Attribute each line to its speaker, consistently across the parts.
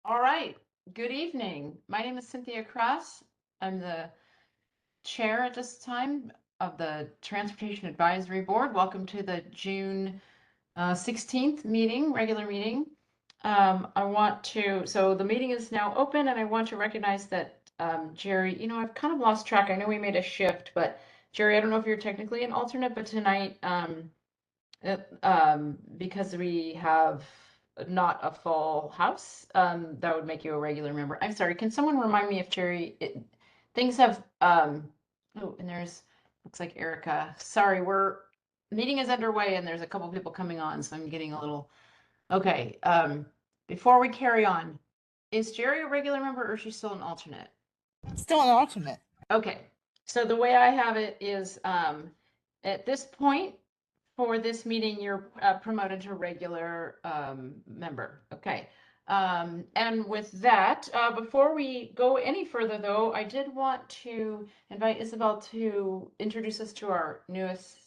Speaker 1: All right. Good evening. My name is Cynthia Cross. I'm the chair at this time of the Transportation Advisory Board. Welcome to the June 16th meeting, regular meeting. So the meeting is now open, and I want to recognize that Jerry, I've kind of lost track. I know we made a shift, but Jerry, I don't know if you're technically an alternate, but tonight, because we have not a full house, that would make you a regular member. I'm sorry, can someone remind me if Jerry, things have, oh, and looks like Erica. Sorry, meeting is underway and there's a couple people coming on, so I'm getting a little, okay. Before we carry on, is Jerry a regular member or is she still an alternate?
Speaker 2: Still an alternate.
Speaker 1: Okay, so the way I have it is, at this point, for this meeting, you're promoted to regular member. Okay. And with that, before we go any further, though, I did want to invite Isabel to introduce us to our newest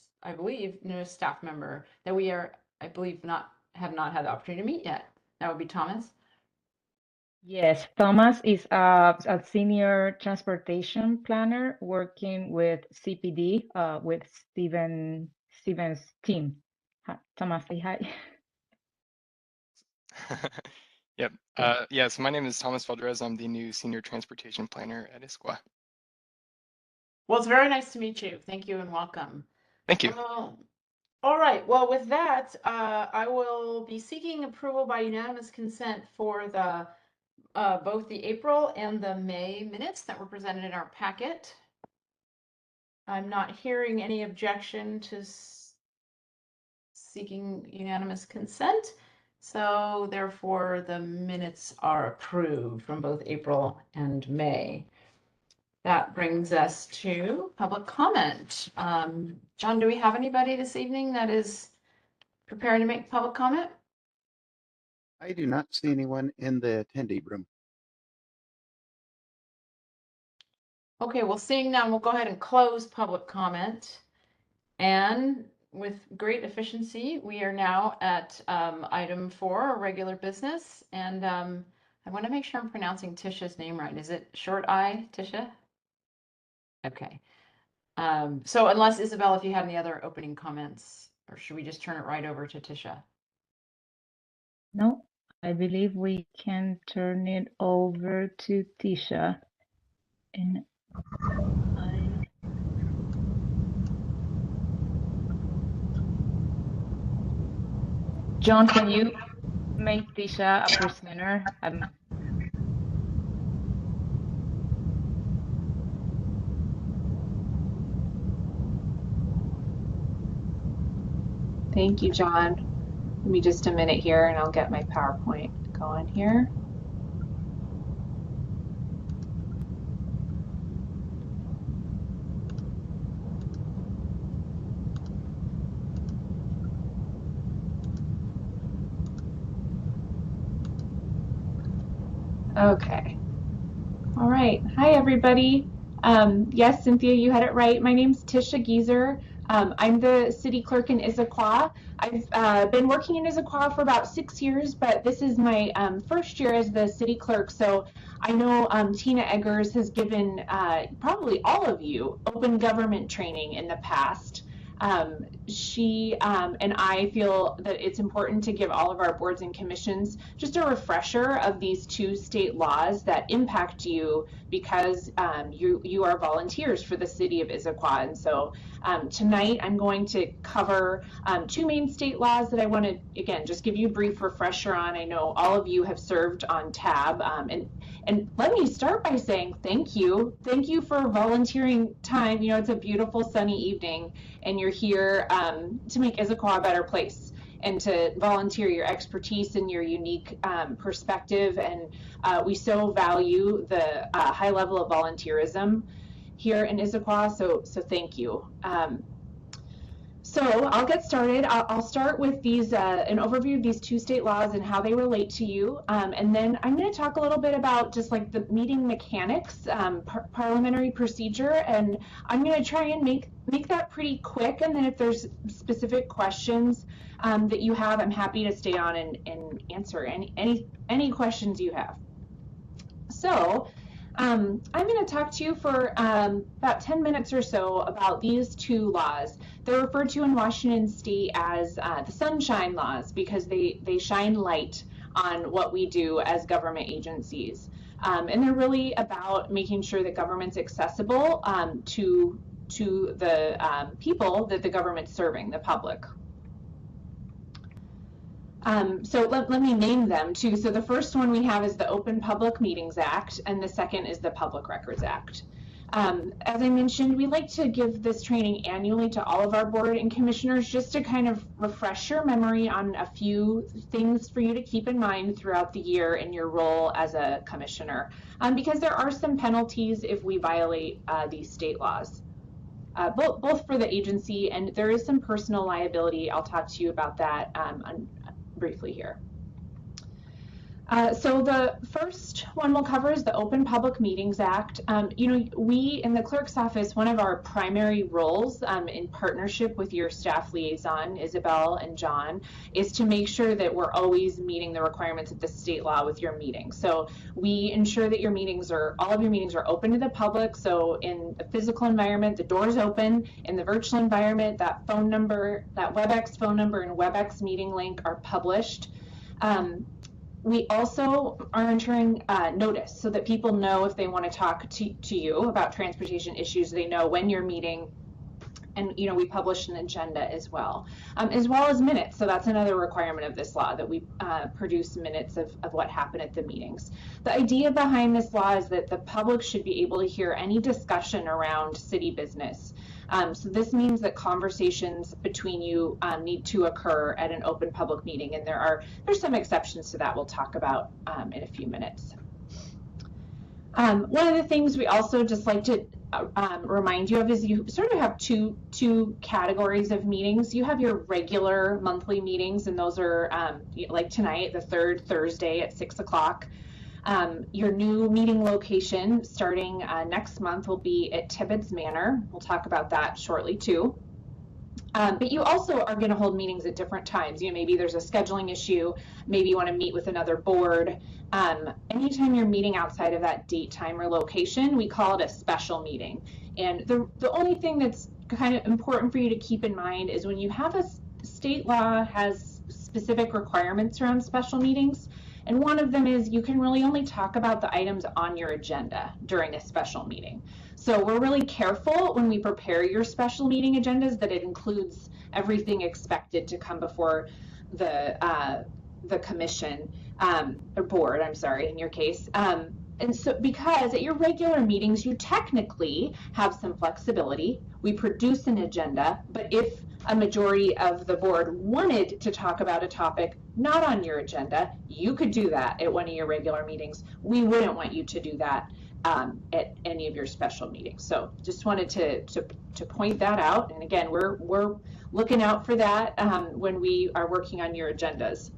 Speaker 1: staff member that we are, I believe, have not had the opportunity to meet yet. That would be Thomas.
Speaker 3: Yes, Thomas is a senior transportation planner working with CPD, with Steven's team. Hi, Thomas, say hi.
Speaker 4: Yep. So my name is Thomas Valdez. I'm the new senior transportation planner at Issaquah.
Speaker 1: Well, it's very nice to meet you. Thank you and welcome.
Speaker 4: Thank you.
Speaker 1: All right. Well, with that, I will be seeking approval by unanimous consent for the both the April and the May minutes that were presented in our packet. I'm not hearing any objection to seeking unanimous consent. So therefore, the minutes are approved from both April and May. That brings us to public comment. John, do we have anybody this evening that is preparing to make public comment?
Speaker 5: I do not see anyone in the attendee room.
Speaker 1: Okay, well, seeing none, we'll go ahead and close public comment. And with great efficiency, we are now at item 4, regular business. And I want to make sure I'm pronouncing Tisha's name right. Is it short I, Tisha? Okay. So unless, Isabel, if you had any other opening comments, or should we just turn it right over to Tisha?
Speaker 3: No, I believe we can turn it over to Tisha. And John, can you make Tisha a presenter?
Speaker 6: Thank you, John. Give me just a minute here and I'll get my PowerPoint going here. Okay. All right. Hi, everybody. Yes, Cynthia, you had it right. My name's Tisha Gieser. I'm the city clerk in Issaquah. I've been working in Issaquah for about 6 years, but this is my first year as the city clerk. So I know Tina Eggers has given probably all of you open government training in the past. She and I feel that it's important to give all of our boards and commissions just a refresher of these 2 state laws that impact you because you are volunteers for the city of Issaquah. And so tonight I'm going to cover 2 main state laws that I want to, again, just give you a brief refresher on. I know all of you have served on TAB, and let me start by saying thank you. Thank you for volunteering time. You know, it's a beautiful sunny evening and you're here to make Issaquah a better place and to volunteer your expertise and your unique perspective. And we so value the high level of volunteerism here in Issaquah, so thank you. So I'll get started. I'll start with these an overview of these 2 state laws and how they relate to you, and then I'm going to talk a little bit about just like the meeting mechanics, parliamentary procedure, and I'm going to try and make that pretty quick. And then if there's specific questions that you have, I'm happy to stay on and answer any questions you have. So I'm going to talk to you for about 10 minutes or so about these 2 laws. They're referred to in Washington State as the sunshine laws because they shine light on what we do as government agencies. And they're really about making sure that government's accessible to the people that the government's serving, the public. So let me name them too. So the first one we have is the Open Public Meetings Act, and the second is the Public Records Act. As I mentioned, we like to give this training annually to all of our board and commissioners just to kind of refresh your memory on a few things for you to keep in mind throughout the year in your role as a commissioner, because there are some penalties if we violate these state laws. Both for the agency, and there is some personal liability. I'll talk to you about that briefly here. So the first one we'll cover is the Open Public Meetings Act. You know, we in the clerk's office, one of our primary roles in partnership with your staff liaison, Isabel and John, is to make sure that we're always meeting the requirements of the state law with your meetings. So we ensure that all of your meetings are open to the public. So in the physical environment, the door's open. In the virtual environment, that phone number, that WebEx phone number and WebEx meeting link are published. We also are ensuring notice so that people know if they want to talk to you about transportation issues, they know when you're meeting, and you know, we publish an agenda as well as minutes. So that's another requirement of this law, that we produce minutes of what happened at the meetings. The idea behind this law is that the public should be able to hear any discussion around city business. So this means that conversations between you need to occur at an open public meeting, and there's some exceptions to that we'll talk about in a few minutes. One of the things we also just like to remind you of is you sort of have two categories of meetings. You have your regular monthly meetings, and those are like tonight, the 3rd Thursday at 6 o'clock. Your new meeting location starting next month will be at Tibbetts Manor. We'll talk about that shortly too. But you also are going to hold meetings at different times. You know, maybe there's a scheduling issue, maybe you want to meet with another board. Anytime you're meeting outside of that date, time, or location, we call it a special meeting. And the only thing that's kind of important for you to keep in mind is when you have a state law has specific requirements around special meetings, and one of them is you can really only talk about the items on your agenda during a special meeting. So we're really careful when we prepare your special meeting agendas that it includes everything expected to come before the commission, or board, I'm sorry, in your case. And so because at your regular meetings, you technically have some flexibility. We produce an agenda, but if a majority of the board wanted to talk about a topic not on your agenda, you could do that at one of your regular meetings. We wouldn't want you to do that at any of your special meetings. So just wanted to point that out. And again, we're looking out for that when we are working on your agendas.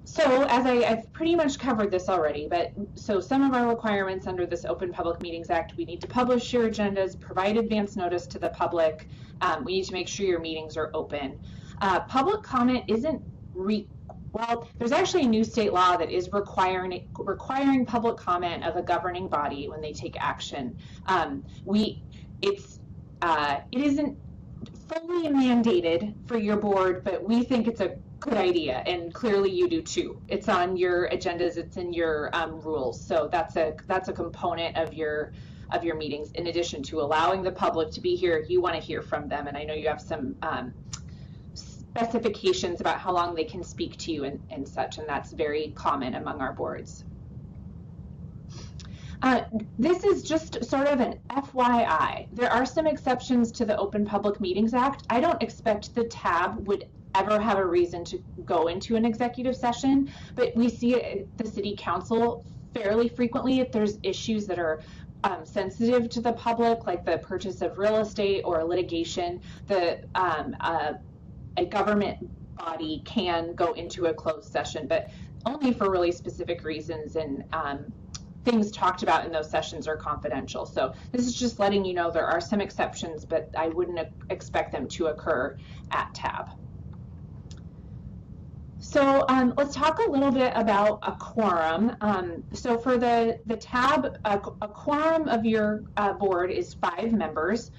Speaker 6: So as I've pretty much covered this already, but so some of our requirements under this Open Public Meetings Act, we need to publish your agendas, provide advance notice to the public. We need to make sure your meetings are open. Public comment isn't well, there's actually a new state law that is requiring public comment of a governing body when they take action. It isn't fully mandated for your board, but we think it's a good idea, and clearly you do too. It's on your agendas, it's in your rules, so that's a component of your meetings. In addition to allowing the public to be here, you want to hear from them, and I know you have some specifications about how long they can speak to you and such, and that's very common among our boards. This is just sort of an FYI. There are some exceptions to the Open Public Meetings Act. I don't expect the tab would ever have a reason to go into an executive session, but we see it at the City Council fairly frequently if there's issues that are sensitive to the public, like the purchase of real estate or litigation, a government body can go into a closed session, but only for really specific reasons, and things talked about in those sessions are confidential. So this is just letting you know there are some exceptions, but I wouldn't expect them to occur at TAB. So let's talk a little bit about a quorum. So for the TAB, a quorum of your board is 5 members.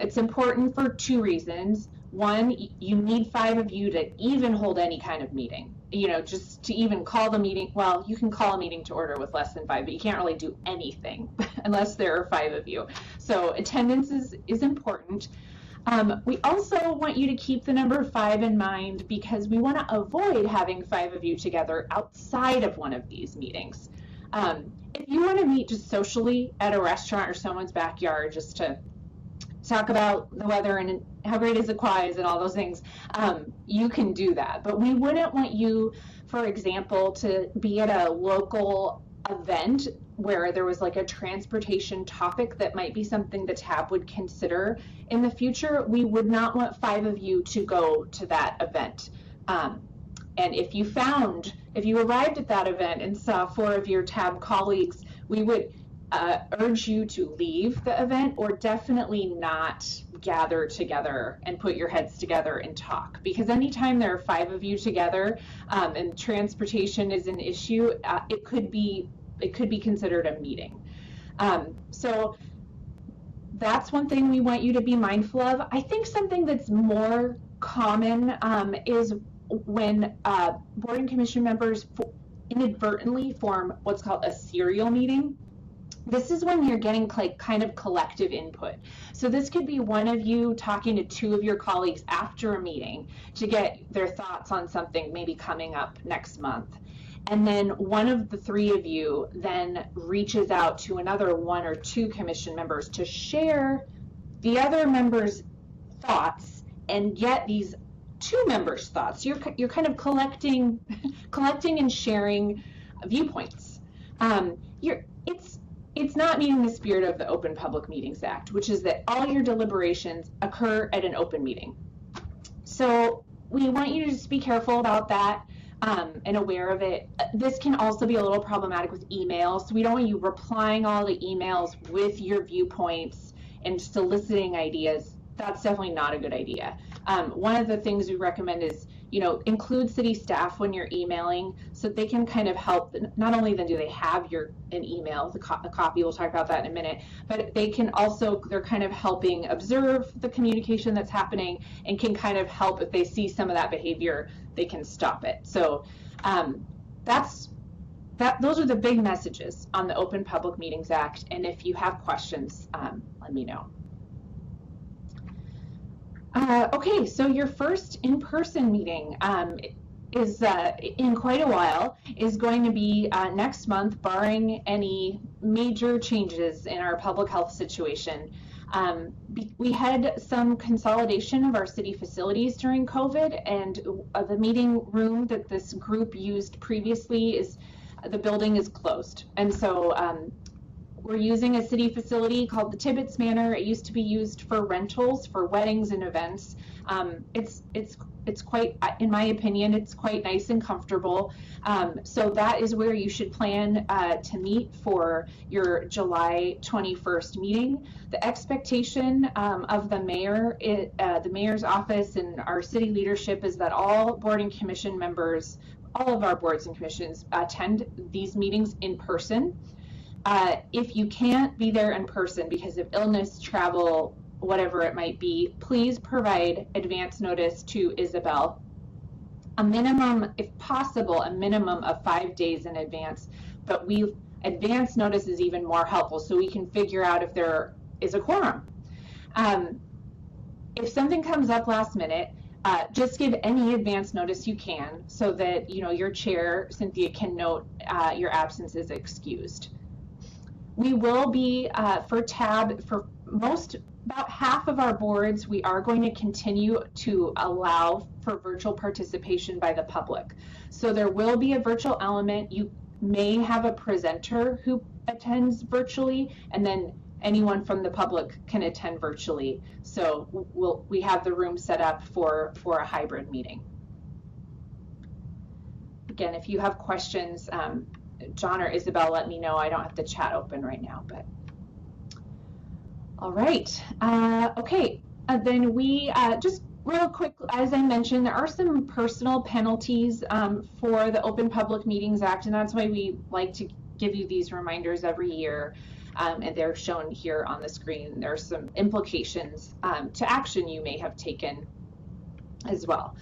Speaker 6: It's important for 2 reasons. One, you need 5 of you to even hold any kind of meeting. You know, just to even call the meeting. Well, you can call a meeting to order with less than 5, but you can't really do anything unless there are 5 of you. So attendance is important. We also want you to keep the number 5 in mind because we want to avoid having 5 of you together outside of one of these meetings. If you want to meet just socially at a restaurant or someone's backyard just to talk about the weather and how great Issaquah is and all those things, you can do that. But we wouldn't want you, for example, to be at a local event where there was like a transportation topic that might be something the TAB would consider in the future. We would not want 5 of you to go to that event. And if you arrived at that event and saw 4 of your TAB colleagues, we would urge you to leave the event, or definitely not gather together and put your heads together and talk, because anytime there are 5 of you together and transportation is an issue, it could be considered a meeting. So that's one thing we want you to be mindful of. I think something that's more common is when board and commission members inadvertently form what's called a serial meeting. This is when you're getting kind of collective input. So this could be one of you talking to 2 of your colleagues after a meeting to get their thoughts on something maybe coming up next month. And then one of the 3 of you then reaches out to another 1 or 2 commission members to share the other members' thoughts and get these 2 members' thoughts. You're kind of collecting and sharing viewpoints. It's not meeting the spirit of the Open Public Meetings Act, which is that all your deliberations occur at an open meeting. So we want you to just be careful about that and aware of it. This can also be a little problematic with emails. So we don't want you replying all the emails with your viewpoints and soliciting ideas. That's definitely not a good idea. One of the things we recommend is, include city staff when you're emailing so they can kind of help. Not only then do they have an email, a copy, we'll talk about that in a minute, but they're kind of helping observe the communication that's happening and can kind of help if they see some of that behavior, they can stop it. So those are the big messages on the Open Public Meetings Act. And if you have questions, let me know. Okay, so your first in-person meeting is in quite a while, is going to be next month, barring any major changes in our public health situation. We had some consolidation of our city facilities during COVID, and the meeting room that this group used previously the building is closed. And so we're using a city facility called the Tibbetts Manor. It used to be used for rentals for weddings and events. It's quite, in my opinion, it's quite nice and comfortable. So that is where you should plan to meet for your July 21st meeting. The expectation of the mayor, the mayor's office, and our city leadership is that all board and commission members, all of our boards and commissions, attend these meetings in person. If you can't be there in person because of illness, travel, whatever it might be, please provide advance notice to Isabel. A minimum, if possible, a minimum of 5 days in advance, but advance notice is even more helpful so we can figure out if there is a quorum. If something comes up last minute, just give any advance notice you can so that your chair, Cynthia, can note your absence is excused. We will be, for TAB, for about half of our boards, we are going to continue to allow for virtual participation by the public. So there will be a virtual element. may have a presenter who attends virtually, and then anyone from the public can attend virtually. So we have the room set up for a hybrid meeting. Again, if you have questions, John or Isabel, let me know. I don't have the chat open right now, but all right. Okay, then we just real quick, as I mentioned, there are some personal penalties for the Open Public Meetings Act, and that's why we like to give you these reminders every year, and they're shown here on the screen. There are some implications to action you may have taken as well.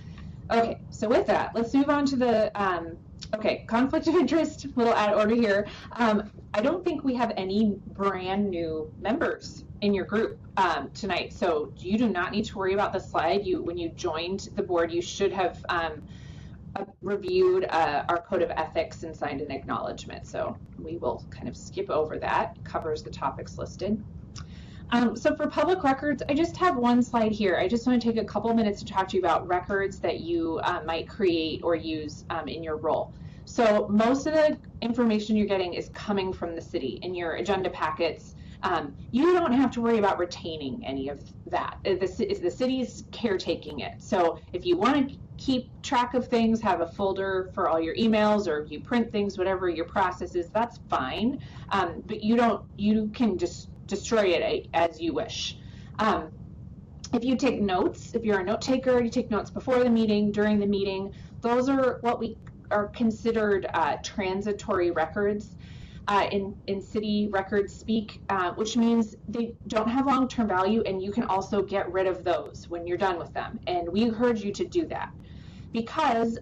Speaker 6: Okay, so with that, let's move on to the, okay, conflict of interest, little out of order here. I don't think we have any brand new members in your group tonight, so you do not need to worry about the slide. When you joined the board, you should have reviewed our code of ethics and signed an acknowledgement, so we will kind of skip over that. It covers the topics listed. So for public records, I just have one slide here. I just want to take a couple minutes to talk to you about records that you might create or use in your role. So most of the information you're getting is coming from the city in your agenda packets. You don't have to worry about retaining any of that. The city's caretaking it. So if you want to keep track of things, have a folder for all your emails, or you print things, whatever your process is, that's fine. But you can just destroy it as you wish. If you take notes, if you're a note taker, you take notes before the meeting, during the meeting, those are what we are considered transitory records in city records speak, which means they don't have long-term value, and you can also get rid of those when you're done with them. And we encourage you to do that because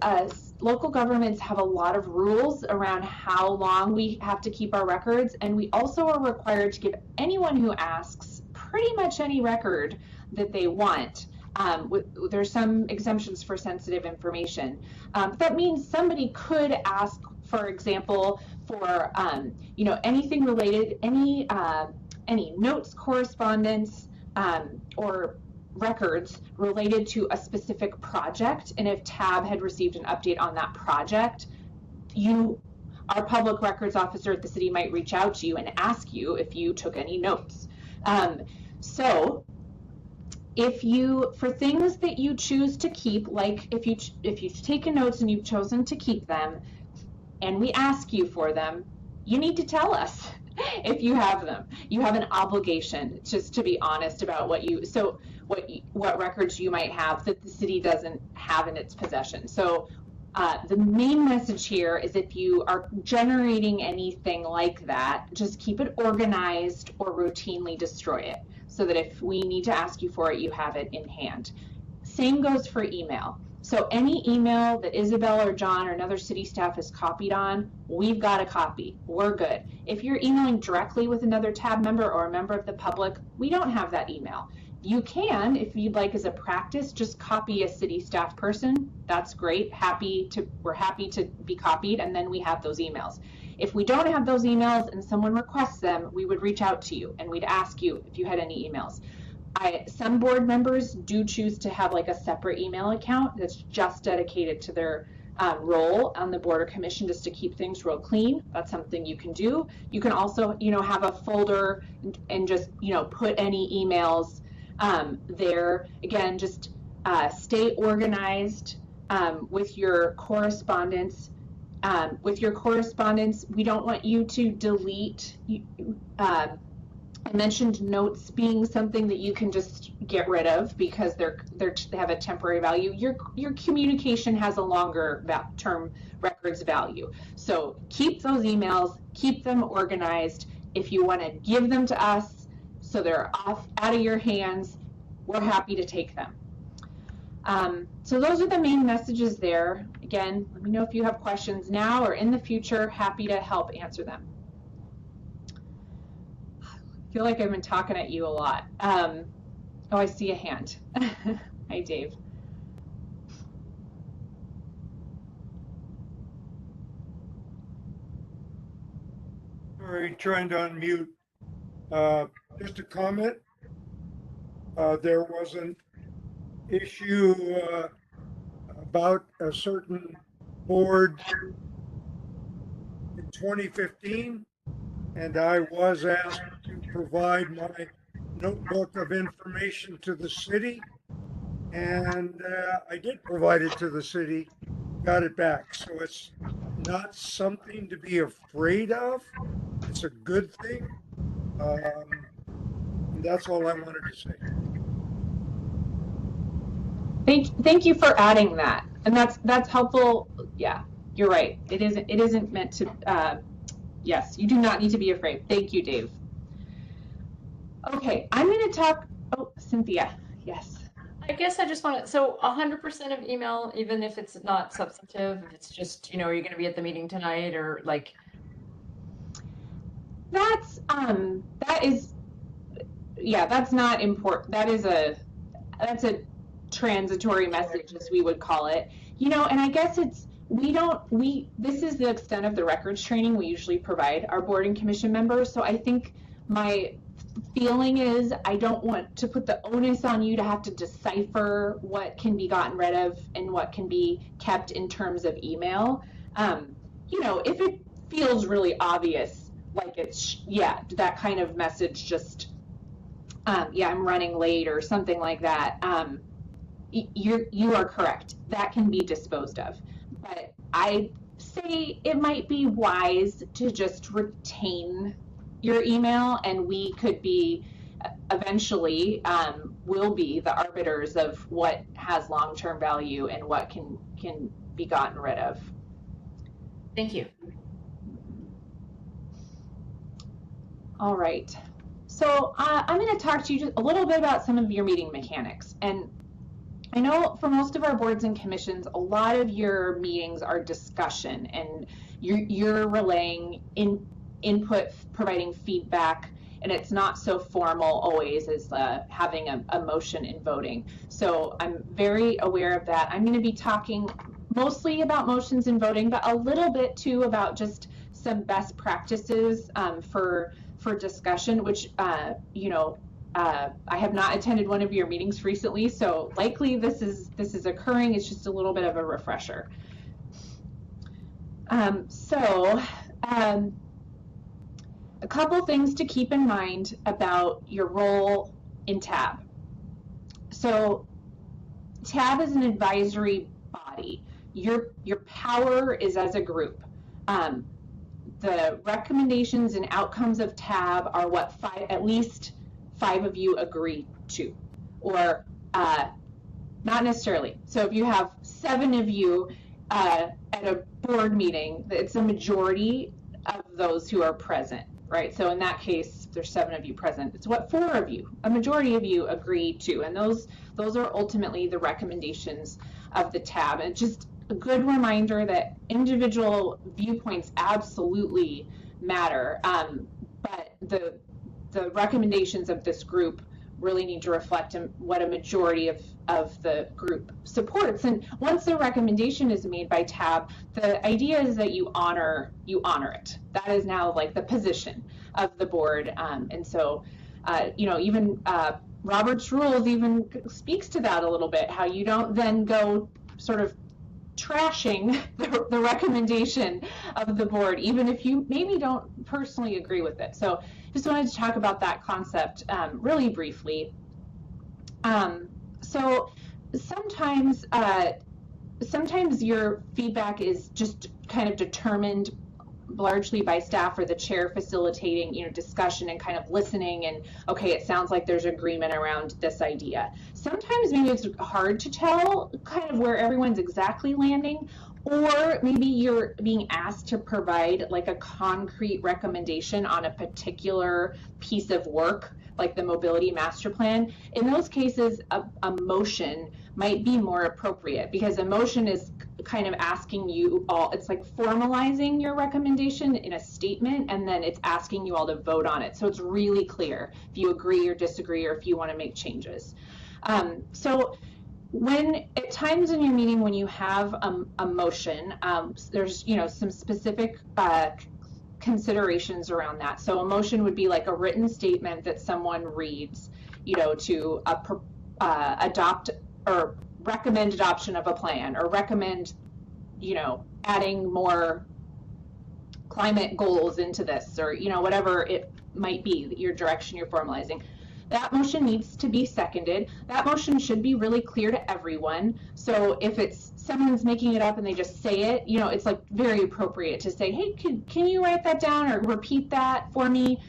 Speaker 6: local governments have a lot of rules around how long we have to keep our records, and we also are required to give anyone who asks pretty much any record that they want. There's some exemptions for sensitive information. That means somebody could ask, for example, for anything related, any notes, correspondence, or records related to a specific project, and if TAB had received an update on that project, our public records officer at the city might reach out to you and ask you if you took any notes. So for things that you choose to keep, like if you've taken notes and you've chosen to keep them and we ask you for them, you need to tell us if you have them. You have an obligation just to be honest about what records you might have that the city doesn't have in its possession. So the main message here is if you are generating anything like that, just keep it organized or routinely destroy it so that if we need to ask you for it, you have it in hand. Same goes for email. So any email that Isabel or John or another city staff is copied on, we've got a copy. We're good. If you're emailing directly with another TAB member or a member of the public, we don't have that email. You can, if you'd like as a practice, just copy a city staff person. That's great. We're happy to be copied, and then we have those emails. If we don't have those emails and someone requests them, we would reach out to you and we'd ask you if you had any emails. Some board members do choose to have like a separate email account that's just dedicated to their role on the board or commission, just to keep things real clean. That's something you can do. You can also, have a folder and just, put any emails there. Again, just stay organized with your correspondence. We don't want you to delete. I mentioned notes being something that you can just get rid of because they have a temporary value. Your communication has a longer term records value. So keep those emails, keep them organized. If you want to give them to us so they're out of your hands, we're happy to take them. So those are the main messages there. Again, let me know if you have questions now or in the future. Happy to help answer them. I feel like I've been talking at you a lot. Oh, I see a hand. Hi, Dave.
Speaker 7: Sorry, trying to unmute. Just a comment. There was an issue about a certain board 2015, and I was asked to provide my notebook of information to the city, and I did provide it to the city, got it back. So it's not something to be afraid of. It's a good thing. And that's all I wanted to say.
Speaker 6: Thank you for adding that, and that's helpful. Yeah, you're right. It isn't meant to. Yes, you do not need to be afraid. Thank you, Dave. Okay, I'm going to talk. Oh, Cynthia. Yes.
Speaker 1: I guess I just want to, so 100% of email, even if it's not substantive, if it's just, you know, are you going to be at the meeting tonight, or like?
Speaker 6: That's that's not important. That's a transitory message, as we would call it. You know, and I guess it's, this is the extent of the records training we usually provide our board and commission members. So I think my feeling is I don't want to put the onus on you to have to decipher what can be gotten rid of and what can be kept in terms of email. You know, if it feels really obvious, like it's, that kind of message, just, I'm running late or something like that, you are correct. That can be disposed of. But I say it might be wise to just retain your email, and we could be eventually will be the arbiters of what has long-term value and what can be gotten rid of.
Speaker 1: Thank you.
Speaker 6: All right. So I'm going to talk to you just a little bit about some of your meeting mechanics. And I know for most of our boards and commissions, a lot of your meetings are discussion, and you're relaying input, providing feedback, and it's not so formal always as having a motion and voting. So I'm very aware of that. I'm going to be talking mostly about motions and voting, but a little bit too about just some best practices for discussion, which I have not attended one of your meetings recently, so likely this is occurring. It's just a little bit of a refresher. A couple things to keep in mind about your role in TAB. So TAB is an advisory body. Your power is as a group. The recommendations and outcomes of TAB are what at least 5 of you agree to, or not necessarily. So if you have 7 of you at a board meeting, it's a majority of those who are present, right? So in that case, there's 7 of you present. It's what 4 of you, a majority of you, agree to, and those are ultimately the recommendations of the TAB. And just a good reminder that individual viewpoints absolutely matter, but the recommendations of this group really need to reflect what a majority of the group supports. And once the recommendation is made by TAB, the idea is that you honor it. That is now like the position of the board. And so, even Robert's rules even speaks to that a little bit, how you don't then go sort of trashing the recommendation of the board, even if you maybe don't personally agree with it. So just wanted to talk about that concept really briefly. So sometimes your feedback is just kind of determined largely by staff or the chair facilitating, discussion and kind of listening, and okay, it sounds like there's agreement around this idea. Sometimes maybe it's hard to tell kind of where everyone's exactly landing, or maybe you're being asked to provide like a concrete recommendation on a particular piece of work, like the mobility master plan. In those cases, a motion might be more appropriate, because a motion is kind of asking you all, it's like formalizing your recommendation in a statement, and then it's asking you all to vote on it. So it's really clear if you agree or disagree, or if you want to make changes. So when at times in your meeting, when you have a motion, there's some specific considerations around that. So a motion would be like a written statement that someone reads, to adopt or recommend adoption of a plan, or recommend, adding more climate goals into this, or, you know, whatever it might be, your direction you're formalizing. That motion needs to be seconded. That motion should be really clear to everyone. So if it's someone's making it up and they just say it, you know, it's like very appropriate to say, hey, can you write that down or repeat that for me?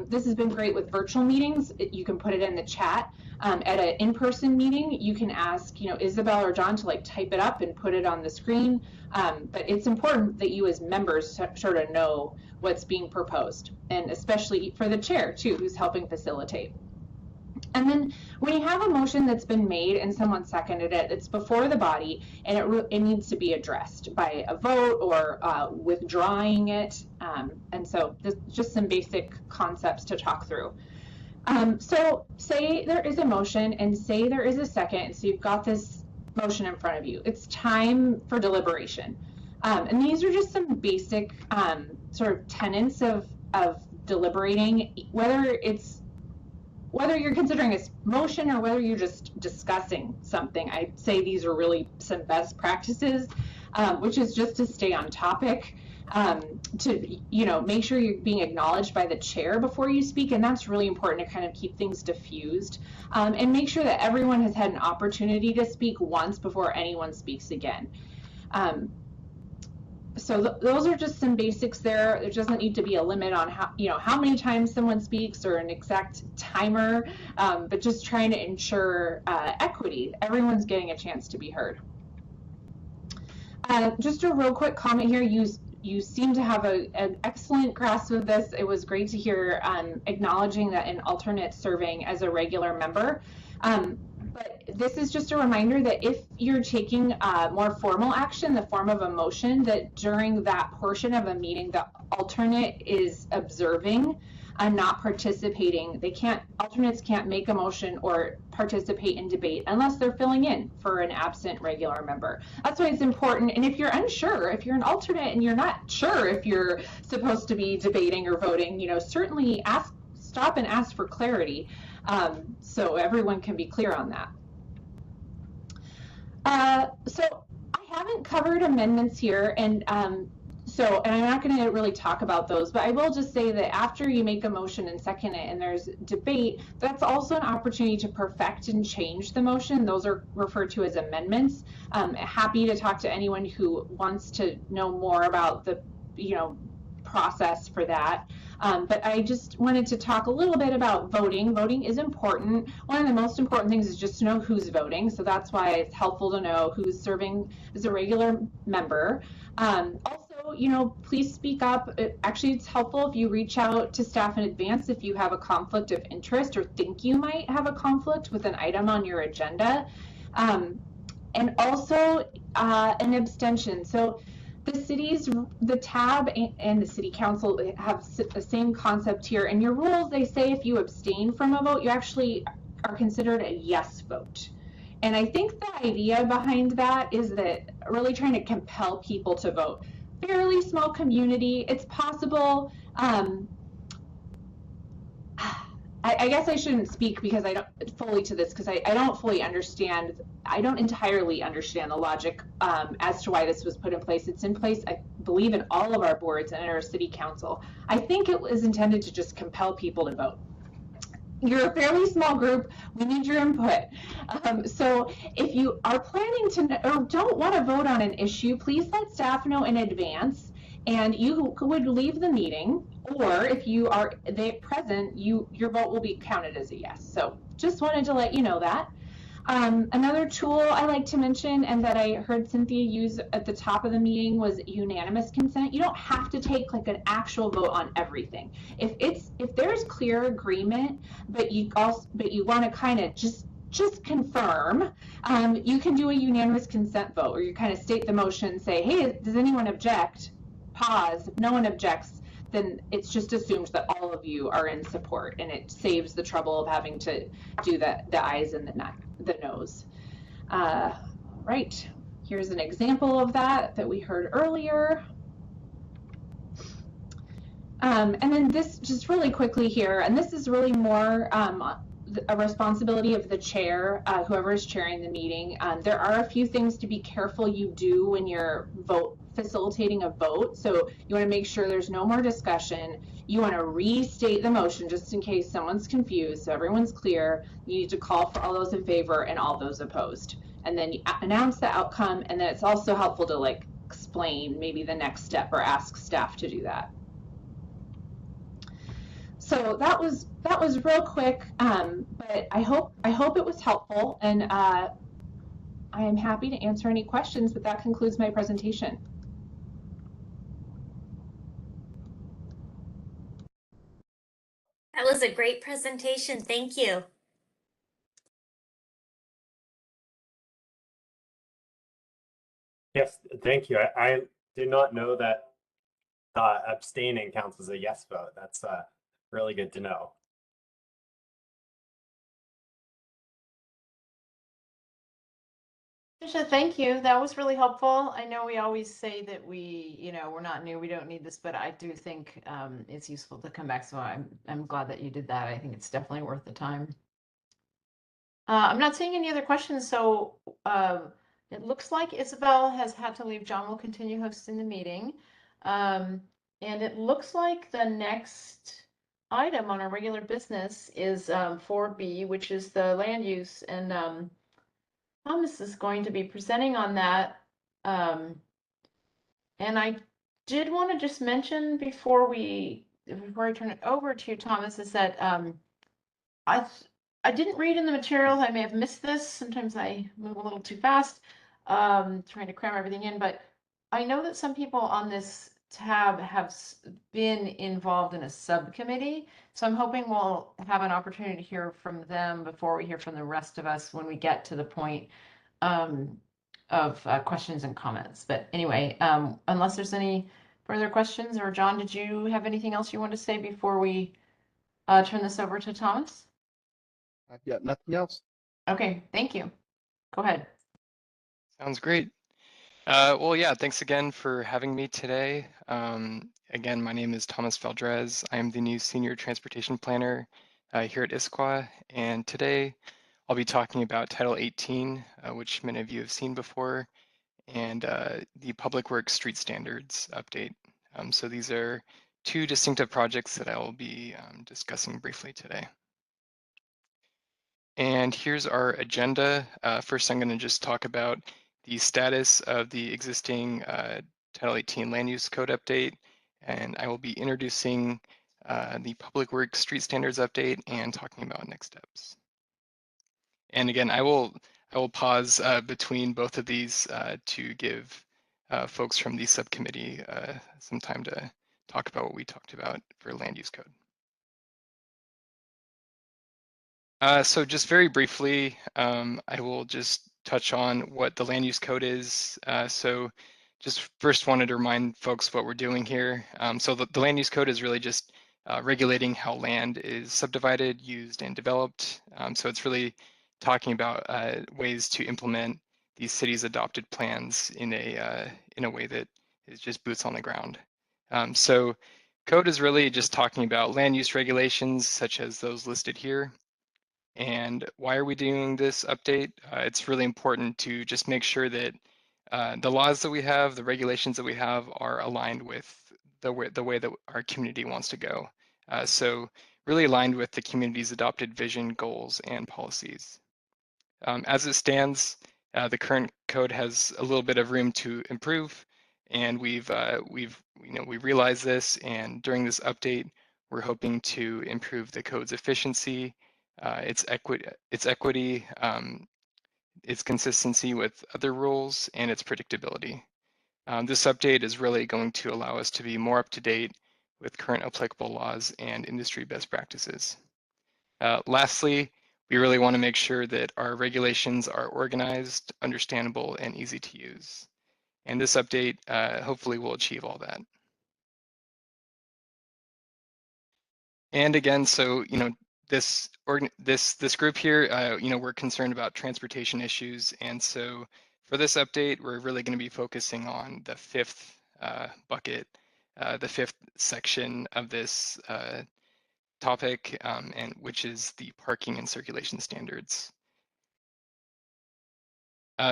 Speaker 6: This has been great with virtual meetings. You can put it in the chat. At an in-person meeting, you can ask, you know, Isabel or John to like type it up and put it on the screen. But it's important that you as members sort of know what's being proposed, and especially for the chair too, who's helping facilitate. And then when you have a motion that's been made and someone seconded it, it's before the body, and it needs to be addressed by a vote or withdrawing it. And so just some basic concepts to talk through. So say there is a motion and say there is a second, so you've got this motion in front of you. It's time for deliberation. And these are just some basic sort of tenets of deliberating, whether you're considering a motion or whether you're just discussing something. I'd say these are really some best practices, which is just to stay on topic, to, you know, make sure you're being acknowledged by the chair before you speak, and that's really important to kind of keep things diffused, and make sure that everyone has had an opportunity to speak once before anyone speaks again. So those are just some basics there. There doesn't need to be a limit on how many times someone speaks or an exact timer, but just trying to ensure equity. Everyone's getting a chance to be heard. Just a real quick comment here. You seem to have an excellent grasp of this. It was great to hear acknowledging that an alternate serving as a regular member. But this is just a reminder that if you're taking more formal action, the form of a motion, that during that portion of a meeting, the alternate is observing and not participating. Alternates can't make a motion or participate in debate unless they're filling in for an absent regular member. That's why it's important. And if you're unsure, if you're an alternate and you're not sure if you're supposed to be debating or voting, you know, certainly stop and ask for clarity. So everyone can be clear on that. So I haven't covered amendments here, and I'm not going to really talk about those, but I will just say that after you make a motion and second it and there's debate, that's also an opportunity to perfect and change the motion. Those are referred to as amendments. Happy to talk to anyone who wants to know more about the, you know, process for that. But I just wanted to talk a little bit about voting. Voting is important. One of the most important things is just to know who's voting. So that's why it's helpful to know who's serving as a regular member. Also, you know, please speak up. Actually, it's helpful if you reach out to staff in advance if you have a conflict of interest or think you might have a conflict with an item on your agenda. And also an abstention. So the tab and the city council have the same concept here. In your rules, they say if you abstain from a vote, you actually are considered a yes vote. And I think the idea behind that is that really trying to compel people to vote. Fairly small community, it's possible. I guess I shouldn't speak because I don't fully to this because I don't fully understand. I don't entirely understand the logic as to why this was put in place. It's in place, I believe, in all of our boards and in our city council. I think it was intended to just compel people to vote. You're a fairly small group. We need your input. So if you are planning to or don't want to vote on an issue, please let staff know in advance. And you would leave the meeting, or if you are present, your vote will be counted as a yes. So just wanted to let you know that. Another tool I like to mention and that I heard Cynthia use at the top of the meeting was unanimous consent. You don't have to take like an actual vote on everything. If there's clear agreement, but you want to kind of just confirm, you can do a unanimous consent vote, where you kind of state the motion, say, hey, does anyone object? Pause. If no one objects, then it's just assumed that all of you are in support, and it saves the trouble of having to do the ayes and the noes. Right. Here's an example of that we heard earlier. And then this, just really quickly here, and this is really more a responsibility of the chair, whoever is chairing the meeting. There are a few things to be careful you do when you're facilitating a vote. So you want to make sure there's no more discussion. You want to restate the motion just in case someone's confused, so everyone's clear. You need to call for all those in favor and all those opposed. And then you announce the outcome, and then it's also helpful to like explain maybe the next step or ask staff to do that. So that was real quick, but I hope it was helpful, and I am happy to answer any questions, but that concludes my presentation.
Speaker 8: That was a great presentation. Thank you.
Speaker 9: Yes, thank you. I did not know that abstaining counts as a yes vote. That's really good to know.
Speaker 1: Tisha, thank you. That was really helpful. I know we always say that we're not new, we don't need this, but I do think it's useful to come back. So I'm glad that you did that. I think it's definitely worth the time. I'm not seeing any other questions, so it looks like Isabel has had to leave. John will continue hosting the meeting. And it looks like the next item on our regular business is 4B, which is the land use. And Thomas is going to be presenting on that. And I did want to just mention before I turn it over to Thomas, is that I didn't read in the materials. I may have missed this. Sometimes I move a little too fast, trying to cram everything in. But I know that some people on this tab have been involved in a subcommittee. So I'm hoping we'll have an opportunity to hear from them before we hear from the rest of us when we get to the point of questions and comments. But anyway, unless there's any further questions, or John, did you have anything else you want to say before we turn this over to Thomas?
Speaker 5: I've got nothing else.
Speaker 1: Okay, thank you. Go ahead.
Speaker 4: Sounds great. Well, yeah, thanks again for having me today. Again, my name is Thomas Valdrez. I am the new Senior Transportation Planner here at Issaquah, and today I'll be talking about Title 18, which many of you have seen before, and the Public Works Street Standards update. So these are two distinctive projects that I will be discussing briefly today. And here's our agenda. First, I'm going to just talk about the status of the existing Title 18 Land Use Code update, and I will be introducing the Public Works Street Standards update and talking about next steps. And again, I will pause between both of these to give folks from the subcommittee some time to talk about what we talked about for Land Use Code. So just very briefly, I will just touch on what the land use code is. So just first wanted to remind folks what we're doing here. So the land use code is really just regulating how land is subdivided, used, and developed. So it's really talking about ways to implement these cities' adopted plans in a way that is just boots on the ground. So code is really just talking about land use regulations such as those listed here. And why are we doing this update? It's really important to just make sure that the laws that we have, the regulations that we have are aligned with the way that our community wants to go. So really aligned with the community's adopted vision, goals, and policies. As it stands, the current code has a little bit of room to improve, and we realize this, and during this update, we're hoping to improve the code's efficiency, its equity, its consistency with other rules, and its predictability. This update is really going to allow us to be more up to date with current applicable laws and industry best practices. Lastly, we really want to make sure that our regulations are organized, understandable, and easy to use. And this update hopefully will achieve all that. And again, so this group here, we're concerned about transportation issues, and so for this update, we're really going to be focusing on the fifth bucket, the fifth section of this topic, and which is the parking and circulation standards.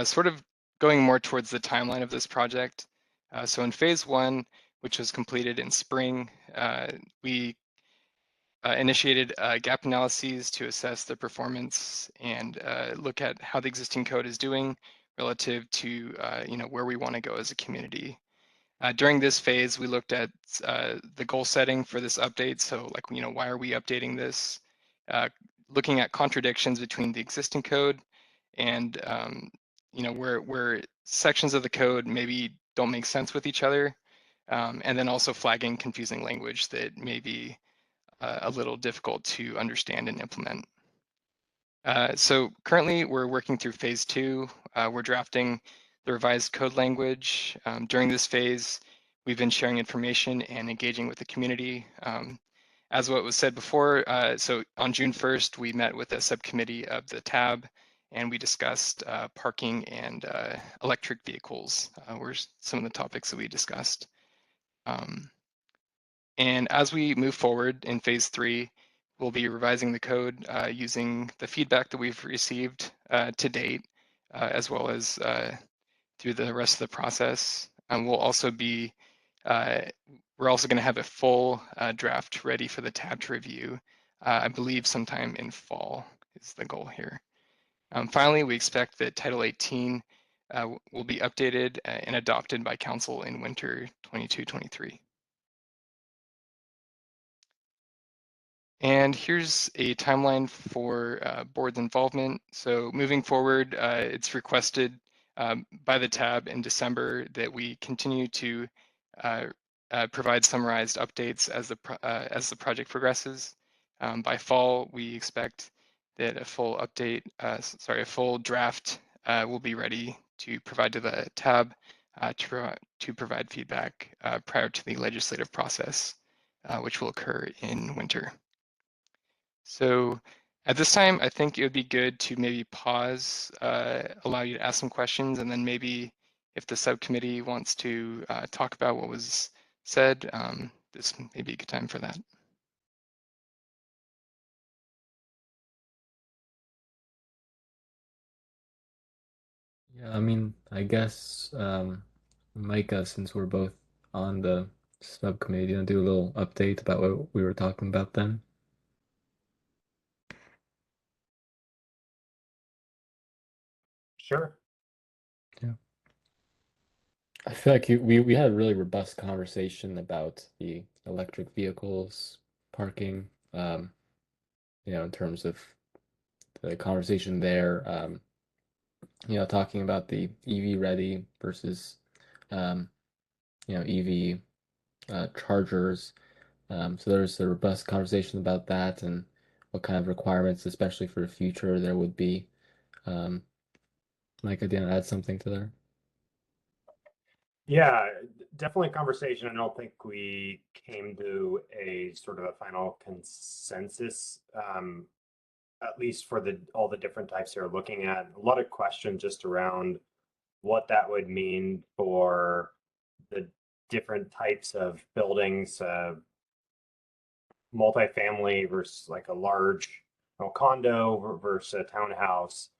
Speaker 4: Sort of going more towards the timeline of this project. So in phase 1, which was completed in spring, we initiated gap analyses to assess the performance and look at how the existing code is doing relative to where we want to go as a community. During this phase, we looked at the goal setting for this update. So like, why are we updating this? Looking at contradictions between the existing code and, where sections of the code maybe don't make sense with each other. And then also flagging confusing language that may be a little difficult to understand and implement. So currently we're working through phase 2. We're drafting the revised code language. During this phase, we've been sharing information and engaging with the community. As what was said before, so on June 1st, we met with a subcommittee of the TAB and we discussed parking and electric vehicles were some of the topics that we discussed. And as we move forward in phase 3, we'll be revising the code using the feedback that we've received to date, as well as through the rest of the process. We'll also be, we're also going to have a full draft ready for the TAB to review, I believe sometime in fall is the goal here. Finally, we expect that Title 18 will be updated and adopted by Council in winter 22-23. And here's a timeline for board's involvement. So moving forward, it's requested by the TAB in December that we continue to provide summarized updates as the project progresses. By fall, we expect that a full update, a full draft will be ready to provide to the TAB to provide feedback prior to the legislative process, which will occur in winter. So at this time, I think it would be good to maybe pause, allow you to ask some questions, and then maybe if the subcommittee wants to talk about what was said, this may be a good time for that.
Speaker 10: Yeah, I mean, I guess Micah, since we're both on the subcommittee, do you want to do a little update about what we were talking about then?
Speaker 9: Sure.
Speaker 10: Yeah. I feel like we had a really robust conversation about the electric vehicles, parking, in terms of the conversation there, talking about the EV ready versus, EV chargers. So there's a robust conversation about that and what kind of requirements, especially for the future, there would be. Mike, I didn't add something to there.
Speaker 9: Yeah, definitely a conversation. I don't think we came to a sort of a final consensus, at least for all the different types they're looking at. A lot of questions just around what that would mean for the different types of buildings, multifamily versus like a large condo versus a townhouse.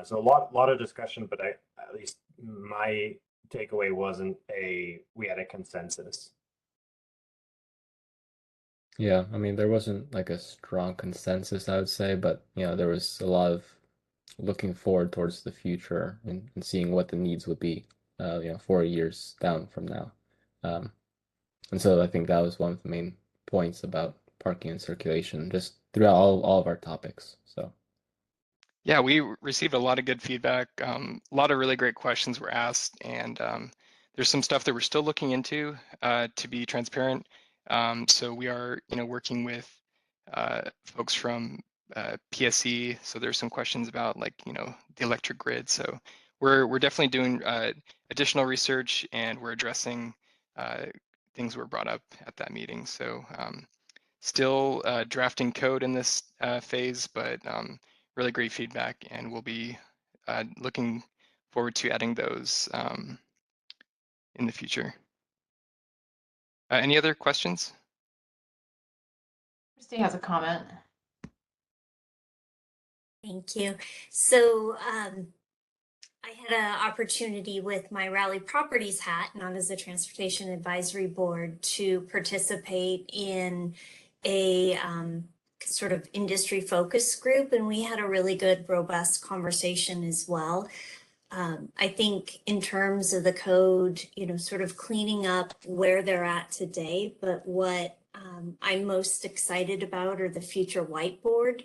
Speaker 9: So a lot of discussion, but at least my takeaway wasn't we had a consensus.
Speaker 10: Yeah, I mean, there wasn't like a strong consensus, I would say, but there was a lot of looking forward towards the future and seeing what the needs would be, 4 years down from now. And so I think that was one of the main points about parking and circulation, just throughout all of our topics. So.
Speaker 4: Yeah, we received a lot of good feedback. A lot of really great questions were asked, and there's some stuff that we're still looking into to be transparent. So we are, working with folks from PSE. So there's some questions about the electric grid. So we're definitely doing additional research, and we're addressing things were brought up at that meeting. So still drafting code in this phase, but really great feedback, and we'll be looking forward to adding those in the future. Any other questions?
Speaker 1: Christy has a comment.
Speaker 8: Thank you. So I had an opportunity with my Raleigh Properties hat, not as a Transportation Advisory Board, to participate in a sort of industry focus group, and we had a really good, robust conversation as well. I think in terms of the code, sort of cleaning up where they're at today, but what I'm most excited about are the future whiteboard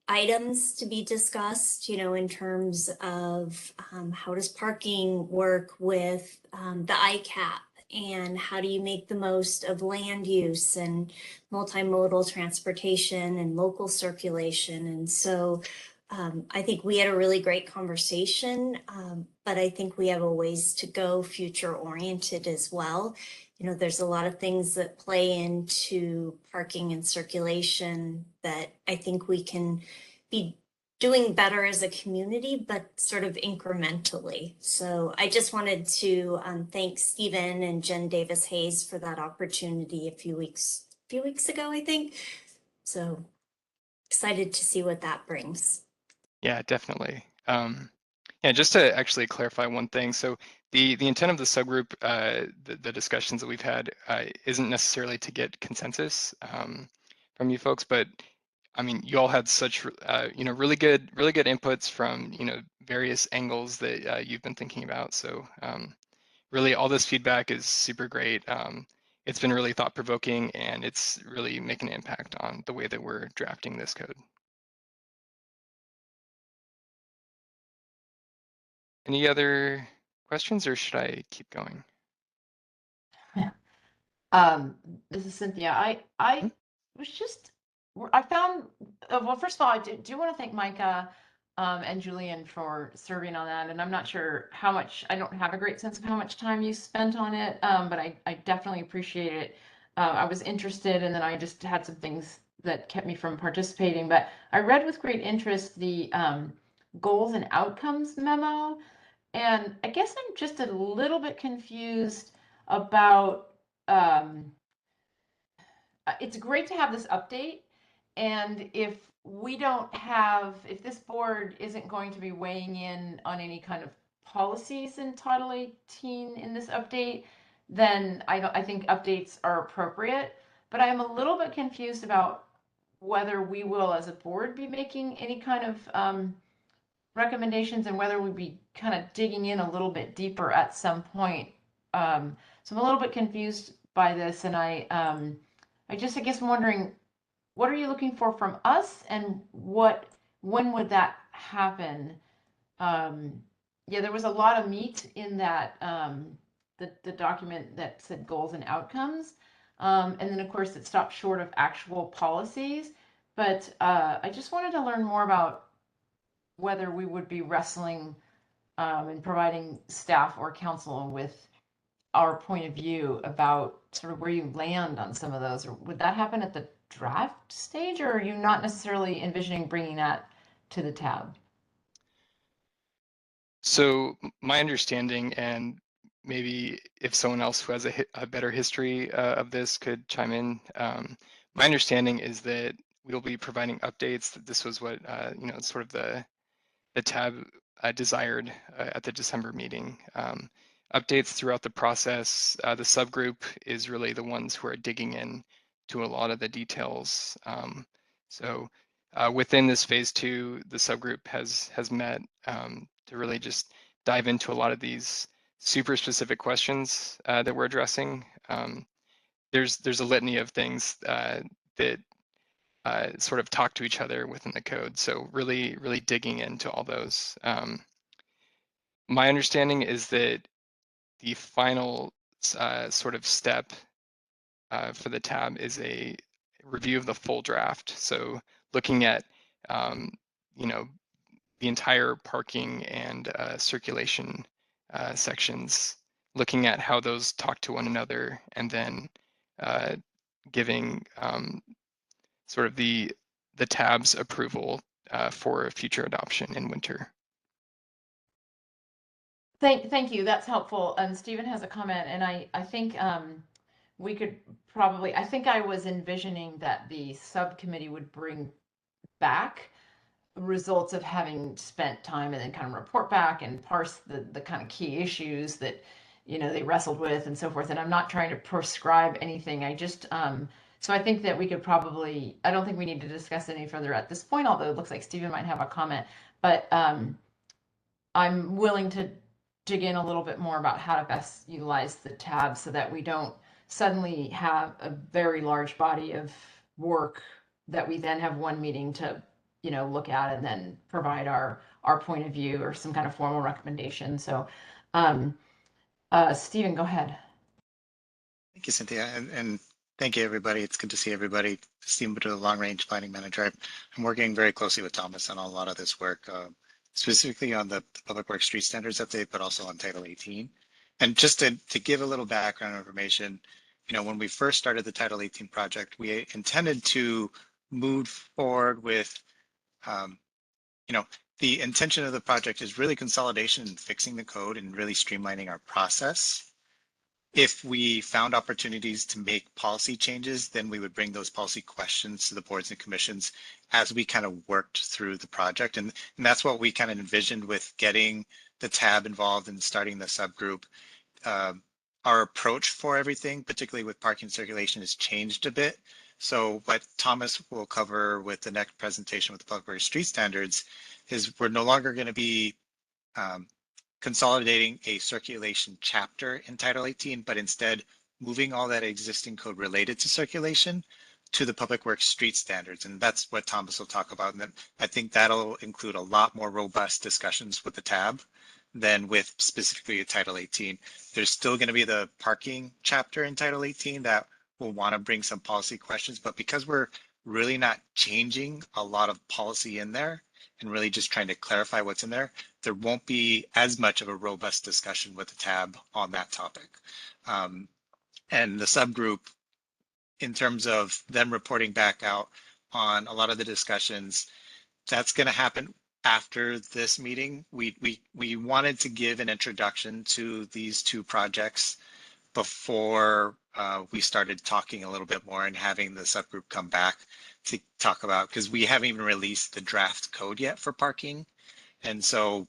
Speaker 8: items to be discussed, in terms of how does parking work with the ICAP, and how do you make the most of land use and multimodal transportation and local circulation. And so I think we had a really great conversation, but I think we have a ways to go future oriented as well. There's a lot of things that play into parking and circulation that I think we can be doing better as a community, but sort of incrementally. So I just wanted to thank Stephen and Jen Davis Hayes for that opportunity a few weeks ago, I think. So excited to see what that brings.
Speaker 4: Yeah, definitely. Yeah, just to actually clarify one thing. So the intent of the subgroup, the discussions that we've had, isn't necessarily to get consensus from you folks, but I mean, you all had such really good inputs from various angles that you've been thinking about. So really, all this feedback is super great. It's been really thought-provoking, and it's really making an impact on the way that we're drafting this code. Any other questions, or should I keep going?
Speaker 1: This is Cynthia. I was just, I found, well, first of all, I do want to thank Micah and Julian for serving on that. And I'm not sure how much, I don't have a great sense of how much time you spent on it, but I definitely appreciate it. I was interested, and then I just had some things that kept me from participating. But I read with great interest the goals and outcomes memo. And I guess I'm just a little bit confused about, it's great to have this update. And if if this board isn't going to be weighing in on any kind of policies in Title 18 in this update, then I think updates are appropriate. But I'm a little bit confused about whether we will, as a board, be making any kind of recommendations, and whether we'd be kind of digging in a little bit deeper at some point. So I'm a little bit confused by this, and I guess I'm wondering, what are you looking for from us, and when would that happen? Yeah, there was a lot of meat in that, the document that said goals and outcomes. And then of course it stopped short of actual policies, but I just wanted to learn more about whether we would be wrestling and providing staff or council with our point of view about sort of where you land on some of those, or would that happen at the draft stage, or are you not necessarily envisioning bringing that to the tab?
Speaker 4: So my understanding, and maybe if someone else who has a better history of this could chime in, my understanding is that we'll be providing updates. That this was what sort of the tab desired at the December meeting. Updates throughout the process. The subgroup is really the ones who are digging in to a lot of the details. So within this phase 2, the subgroup has met to really just dive into a lot of these super specific questions that we're addressing. There's a litany of things that sort of talk to each other within the code. So really digging into all those. My understanding is that the final sort of step for the tab is a review of the full draft. So looking at, the entire parking and circulation sections, looking at how those talk to one another, and then giving sort of the tab's approval for future adoption in winter.
Speaker 1: Thank you. That's helpful. And Stephen has a comment, and I think we could probably, I think I was envisioning that the subcommittee would bring back results of having spent time and then kind of report back and parse the kind of key issues that, they wrestled with and so forth. And I'm not trying to prescribe anything. I just, so I think that we could probably, I don't think we need to discuss any further at this point, although it looks like Stephen might have a comment, but I'm willing to dig in a little bit more about how to best utilize the tab so that we don't suddenly have a very large body of work that we then have one meeting to, look at and then provide our point of view or some kind of formal recommendation. So, Stephen, go ahead.
Speaker 5: Thank you, Cynthia, and thank you, everybody. It's good to see everybody. Stephen, the long-range planning manager. I'm working very closely with Thomas on a lot of this work, specifically on the Public Works Street Standards update, but also on Title 18. And just to give a little background information, when we first started the Title 18 project, we intended to move forward with, the intention of the project is really consolidation and fixing the code and really streamlining our process. If we found opportunities to make policy changes, then we would bring those policy questions to the boards and commissions as we kind of worked through the project. And that's what we kind of envisioned with getting the tab involved and starting the subgroup. Our approach for everything, particularly with parking circulation, has changed a bit. So what Thomas will cover with the next presentation with the Public Works Street Standards is we're no longer going to be consolidating a circulation chapter in Title 18, but instead moving all that existing code related to circulation to the Public Works Street Standards. And that's what Thomas will talk about. And then I think that'll include a lot more robust discussions with the tab than with specifically Title 18. There's still going to be the parking chapter in Title 18 that will want to bring some policy questions, but because we're really not changing a lot of policy in there and really just trying to clarify what's in there, there won't be as much of a robust discussion with the tab on that topic. And the subgroup, in terms of them reporting back out on a lot of the discussions, that's going to happen after this meeting. We wanted to give an introduction to these two projects before we started talking a little bit more and having the subgroup come back to talk about, because we haven't even released the draft code yet for parking. And so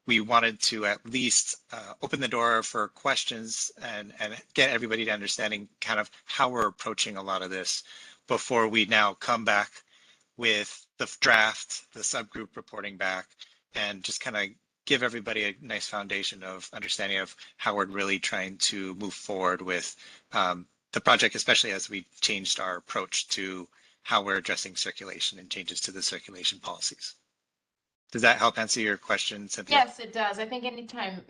Speaker 5: we wanted to at least open the door for questions and get everybody to understanding kind of how we're approaching a lot of this before we now come back with the draft, the subgroup reporting back, and just kind of give everybody a nice foundation of understanding of how we're really trying to move forward with the project, especially as we changed our approach to how we're addressing circulation and changes to the circulation policies. Does that help answer your question, Cynthia?
Speaker 1: Yes, it does. I think anytime,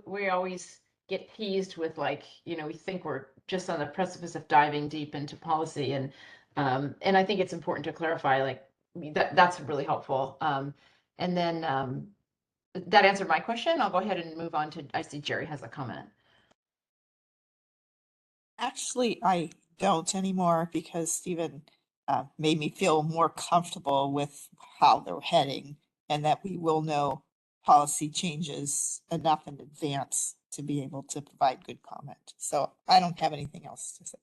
Speaker 1: we always get teased with we think we're just on the precipice of diving deep into policy, and I think it's important to clarify that's really helpful. And then that answered my question. I'll go ahead and move on to, I see Jerry has a comment.
Speaker 2: Actually, I don't anymore because Stephen made me feel more comfortable with how they're heading and that we will know policy changes enough in advance to be able to provide good comment. So I don't have anything else to say.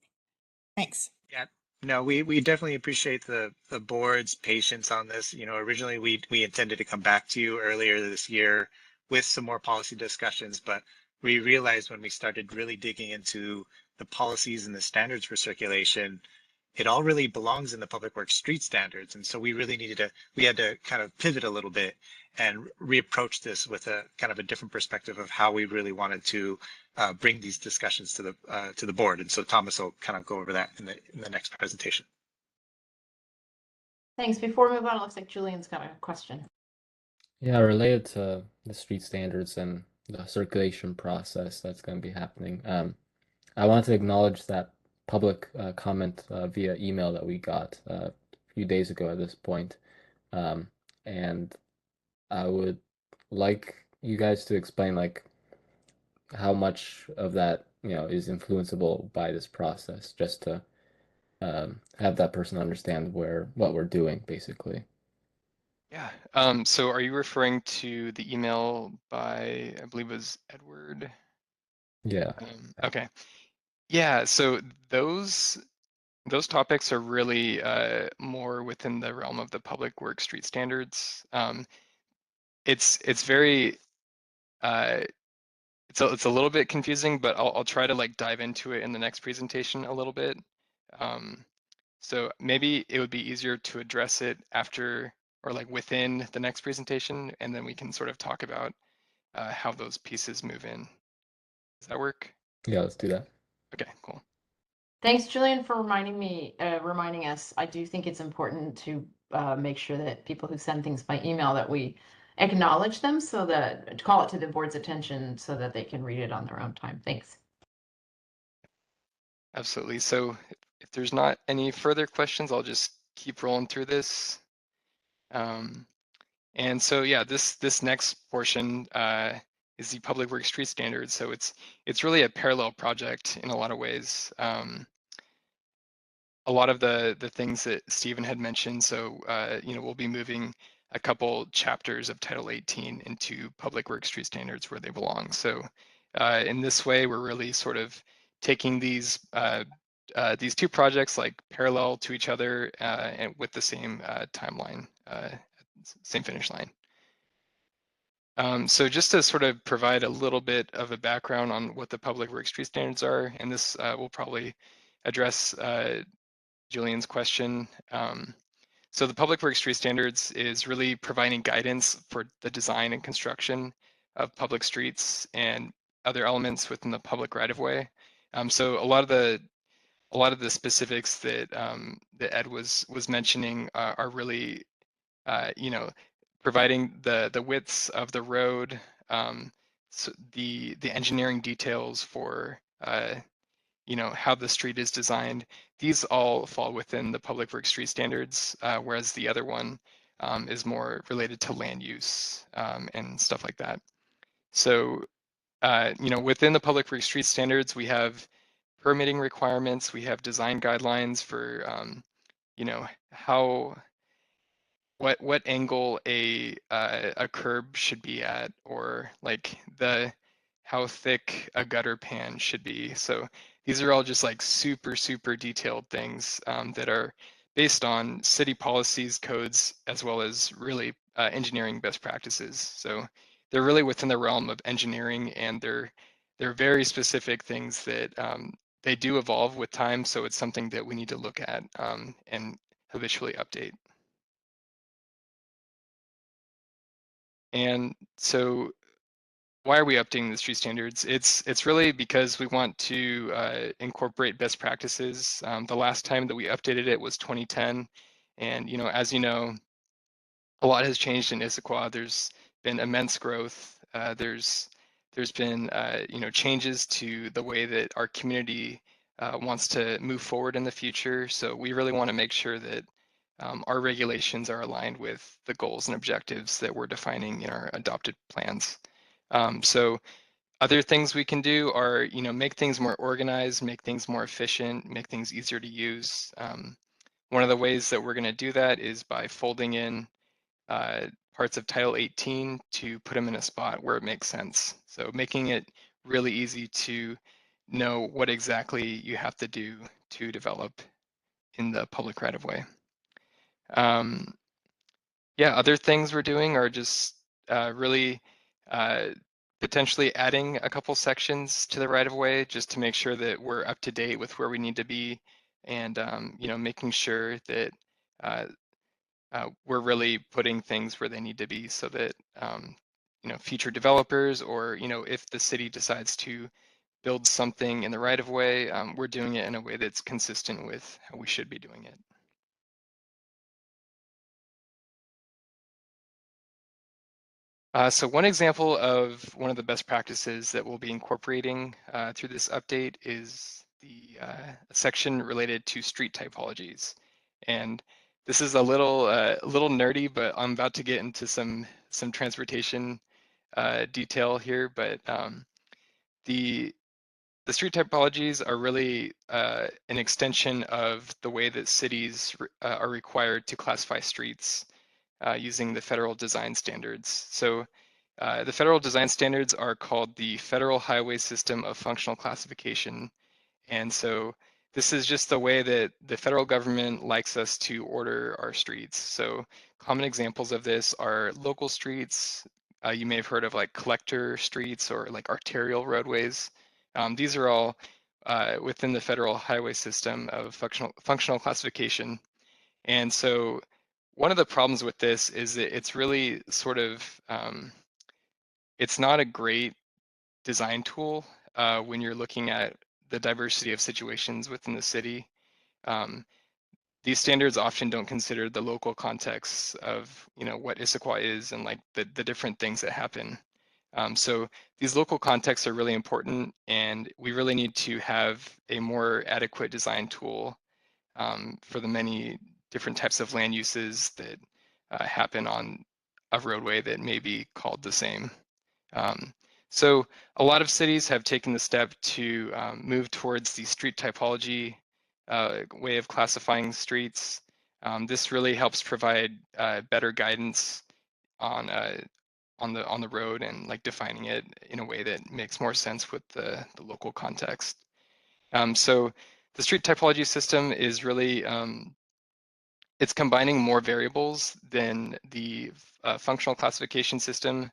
Speaker 2: Thanks.
Speaker 5: Yeah, no, we definitely appreciate the board's patience on this. Originally we intended to come back to you earlier this year with some more policy discussions, but we realized when we started really digging into the policies and the standards for circulation, it all really belongs in the Public Works Street Standards. And so we really we had to kind of pivot a little bit and reapproach this with a kind of a different perspective of how we really wanted to bring these discussions to the board. And so Thomas will kind of go over that in the next presentation.
Speaker 1: Thanks. Before we move on, it looks like Julian's got a question.
Speaker 10: Yeah, related to the street standards and the circulation process that's going to be happening. I want to acknowledge that public comment via email that we got a few days ago at this point. And I would like you guys to explain how much of that is influenceable by this process, just to have that person understand what we're doing, basically.
Speaker 4: Yeah. So are you referring to the email by, I believe it was Edward?
Speaker 10: Yeah.
Speaker 4: Okay. Yeah. So those topics are really more within the realm of the public works street standards. It's very it's a little bit confusing, but I'll try to like dive into it in the next presentation a little bit. So maybe it would be easier to address it after or like within the next presentation, and then we can sort of talk about how those pieces move in. Does that work?
Speaker 10: Yeah, let's do that.
Speaker 4: Okay, cool.
Speaker 1: Thanks, Julian, for reminding us. I do think it's important to make sure that people who send things by email that we acknowledge them, so that call it to the board's attention so that they can read it on their own time. Thanks.
Speaker 4: Absolutely. So if there's not any further questions, I'll just keep rolling through this. And so yeah, this next portion is the Public Works Street Standards. So it's really a parallel project in a lot of ways. A lot of the things that Stephen had mentioned. So you know, we'll be moving a couple chapters of Title 18 into Public Works Street Standards where they belong. So in this way, we're really sort of taking these two projects like parallel to each other and with the same timeline, same finish line. So just to sort of provide a little bit of a background on what the Public Works Street Standards are, and this will probably address Julian's question. So the Public Works Street Standards is really providing guidance for the design and construction of public streets and other elements within the public right-of-way. So a lot of the specifics that that Ed was mentioning are really you know, providing the widths of the road, so the engineering details for you know, how the street is designed. These all fall within the Public Works Street Standards, whereas the other one is more related to land use and stuff like that. So you know, within the Public Works Street Standards, we have permitting requirements, we have design guidelines for you know, what angle a curb should be at, or like how thick a gutter pan should be. So these are all just like super detailed things that are based on city policies, codes, as well as really engineering best practices. So they're really within the realm of engineering, and they're very specific things that they do evolve with time. So it's something that we need to look at and habitually update. And so why are we updating the street standards? It's really because we want to incorporate best practices. The last time that we updated it was 2010. And, you know, as you know, a lot has changed in Issaquah. There's been immense growth. There's been, you know, changes to the way that our community wants to move forward in the future. So we really want to make sure that our regulations are aligned with the goals and objectives that we're defining in our adopted plans. So other things we can do are, you know, make things more organized, make things more efficient, make things easier to use. One of the ways that we're going to do that is by folding in parts of Title 18 to put them in a spot where it makes sense. So making it really easy to know what exactly you have to do to develop in the public right-of-way. Yeah, other things we're doing are just really potentially adding a couple sections to the right-of-way just to make sure that we're up to date with where we need to be, and you know, making sure that we're really putting things where they need to be, so that you know, future developers, or you know, if the city decides to build something in the right-of-way, we're doing it in a way that's consistent with how we should be doing it. So one example of one of the best practices that we'll be incorporating through this update is the section related to street typologies. And this is a little nerdy, but I'm about to get into some transportation detail here. But the street typologies are really an extension of the way that cities are required to classify streets using the federal design standards. So the federal design standards are called the Federal Highway System of Functional Classification. And so this is just the way that the federal government likes us to order our streets. So common examples of this are local streets. You may have heard of like collector streets or like arterial roadways. These are all within the federal highway system of functional classification. And so one of the problems with this is that it's really sort of, it's not a great design tool when you're looking at the diversity of situations within the city. These standards often don't consider the local context of, you know, what Issaquah is and like the different things that happen. So these local contexts are really important, and we really need to have a more adequate design tool for the many different types of land uses that happen on a roadway that may be called the same. So a lot of cities have taken the step to move towards the street typology way of classifying streets. This really helps provide better guidance on the road and like defining it in a way that makes more sense with the local context. So the street typology system is really it's combining more variables than the functional classification system,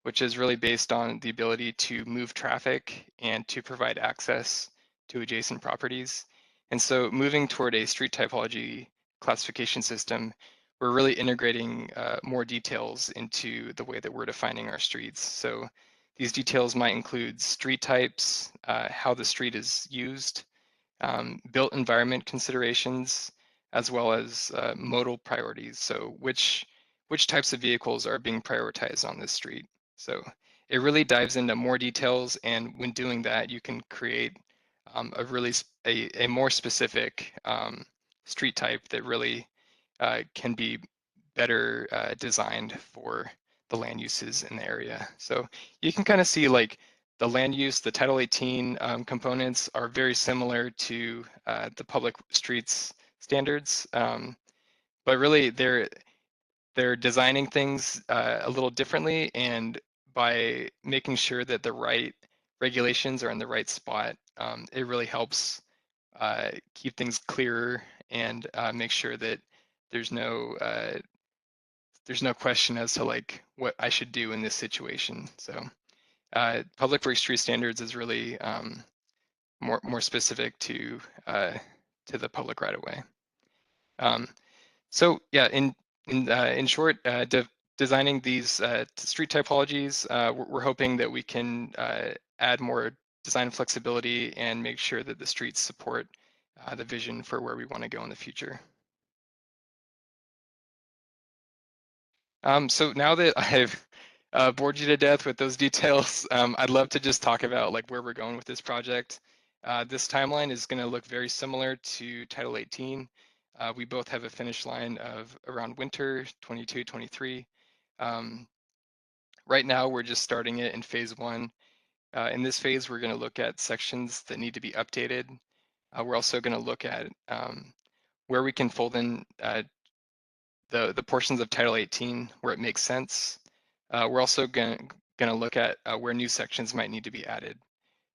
Speaker 4: which is really based on the ability to move traffic and to provide access to adjacent properties. And so moving toward a street typology classification system, we're really integrating more details into the way that we're defining our streets. So these details might include street types, how the street is used, built environment considerations, as well as modal priorities. So which types of vehicles are being prioritized on this street. So it really dives into more details, and when doing that, you can create a more specific street type that really can be better designed for the land uses in the area. So you can kind of see like the land use, the Title 18 components are very similar to the public streets standards, but really they're designing things a little differently, and by making sure that the right regulations are in the right spot, it really helps keep things clearer and make sure that there's no question as to like what I should do in this situation. So public works street standards is really more specific to the public right of way. So yeah, in short, designing these street typologies, we're hoping that we can add more design flexibility and make sure that the streets support the vision for where we want to go in the future. So now that I've bored you to death with those details, I'd love to just talk about like where we're going with this project. This timeline is going to look very similar to Title 18. We both have a finish line of around winter 22-23. Right now, we're just starting it in phase 1. In this phase, we're going to look at sections that need to be updated. We're also going to look at where we can fold in the portions of Title 18 where it makes sense. We're also going to look at where new sections might need to be added.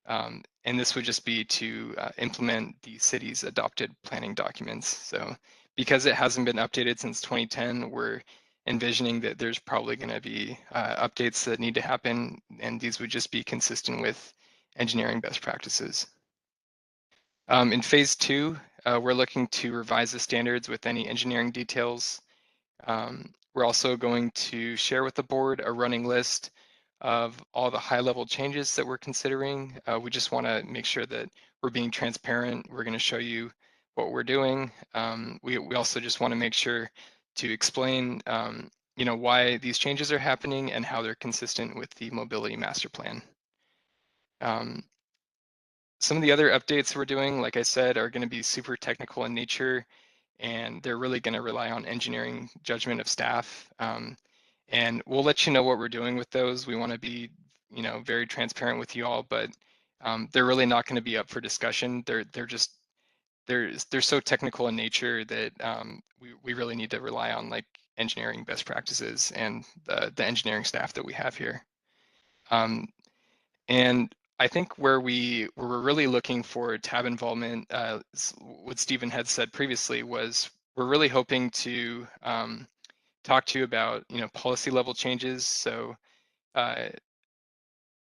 Speaker 4: And this would just be to implement the city's adopted planning documents. So because it hasn't been updated since 2010, we're envisioning that there's probably going to be updates that need to happen, and these would just be consistent with engineering best practices. In phase 2, we're looking to revise the standards with any engineering details. We're also going to share with the board a running list of all the high-level changes that we're considering. We just want to make sure that we're being transparent. We're going to show you what we're doing. We also just want to make sure to explain, you know, why these changes are happening and how they're consistent with the mobility master plan. Some of the other updates we're doing, like I said, are going to be super technical in nature, and they're really going to rely on engineering judgment of staff. And we'll let you know what we're doing with those. We want to be, you know, very transparent with you all, but they're really not going to be up for discussion. They're so technical in nature that we really need to rely on like engineering best practices and the engineering staff that we have here. And I think where we're really looking for TAB involvement, what Stephen had said previously, was we're really hoping to talk to you about, policy level changes. So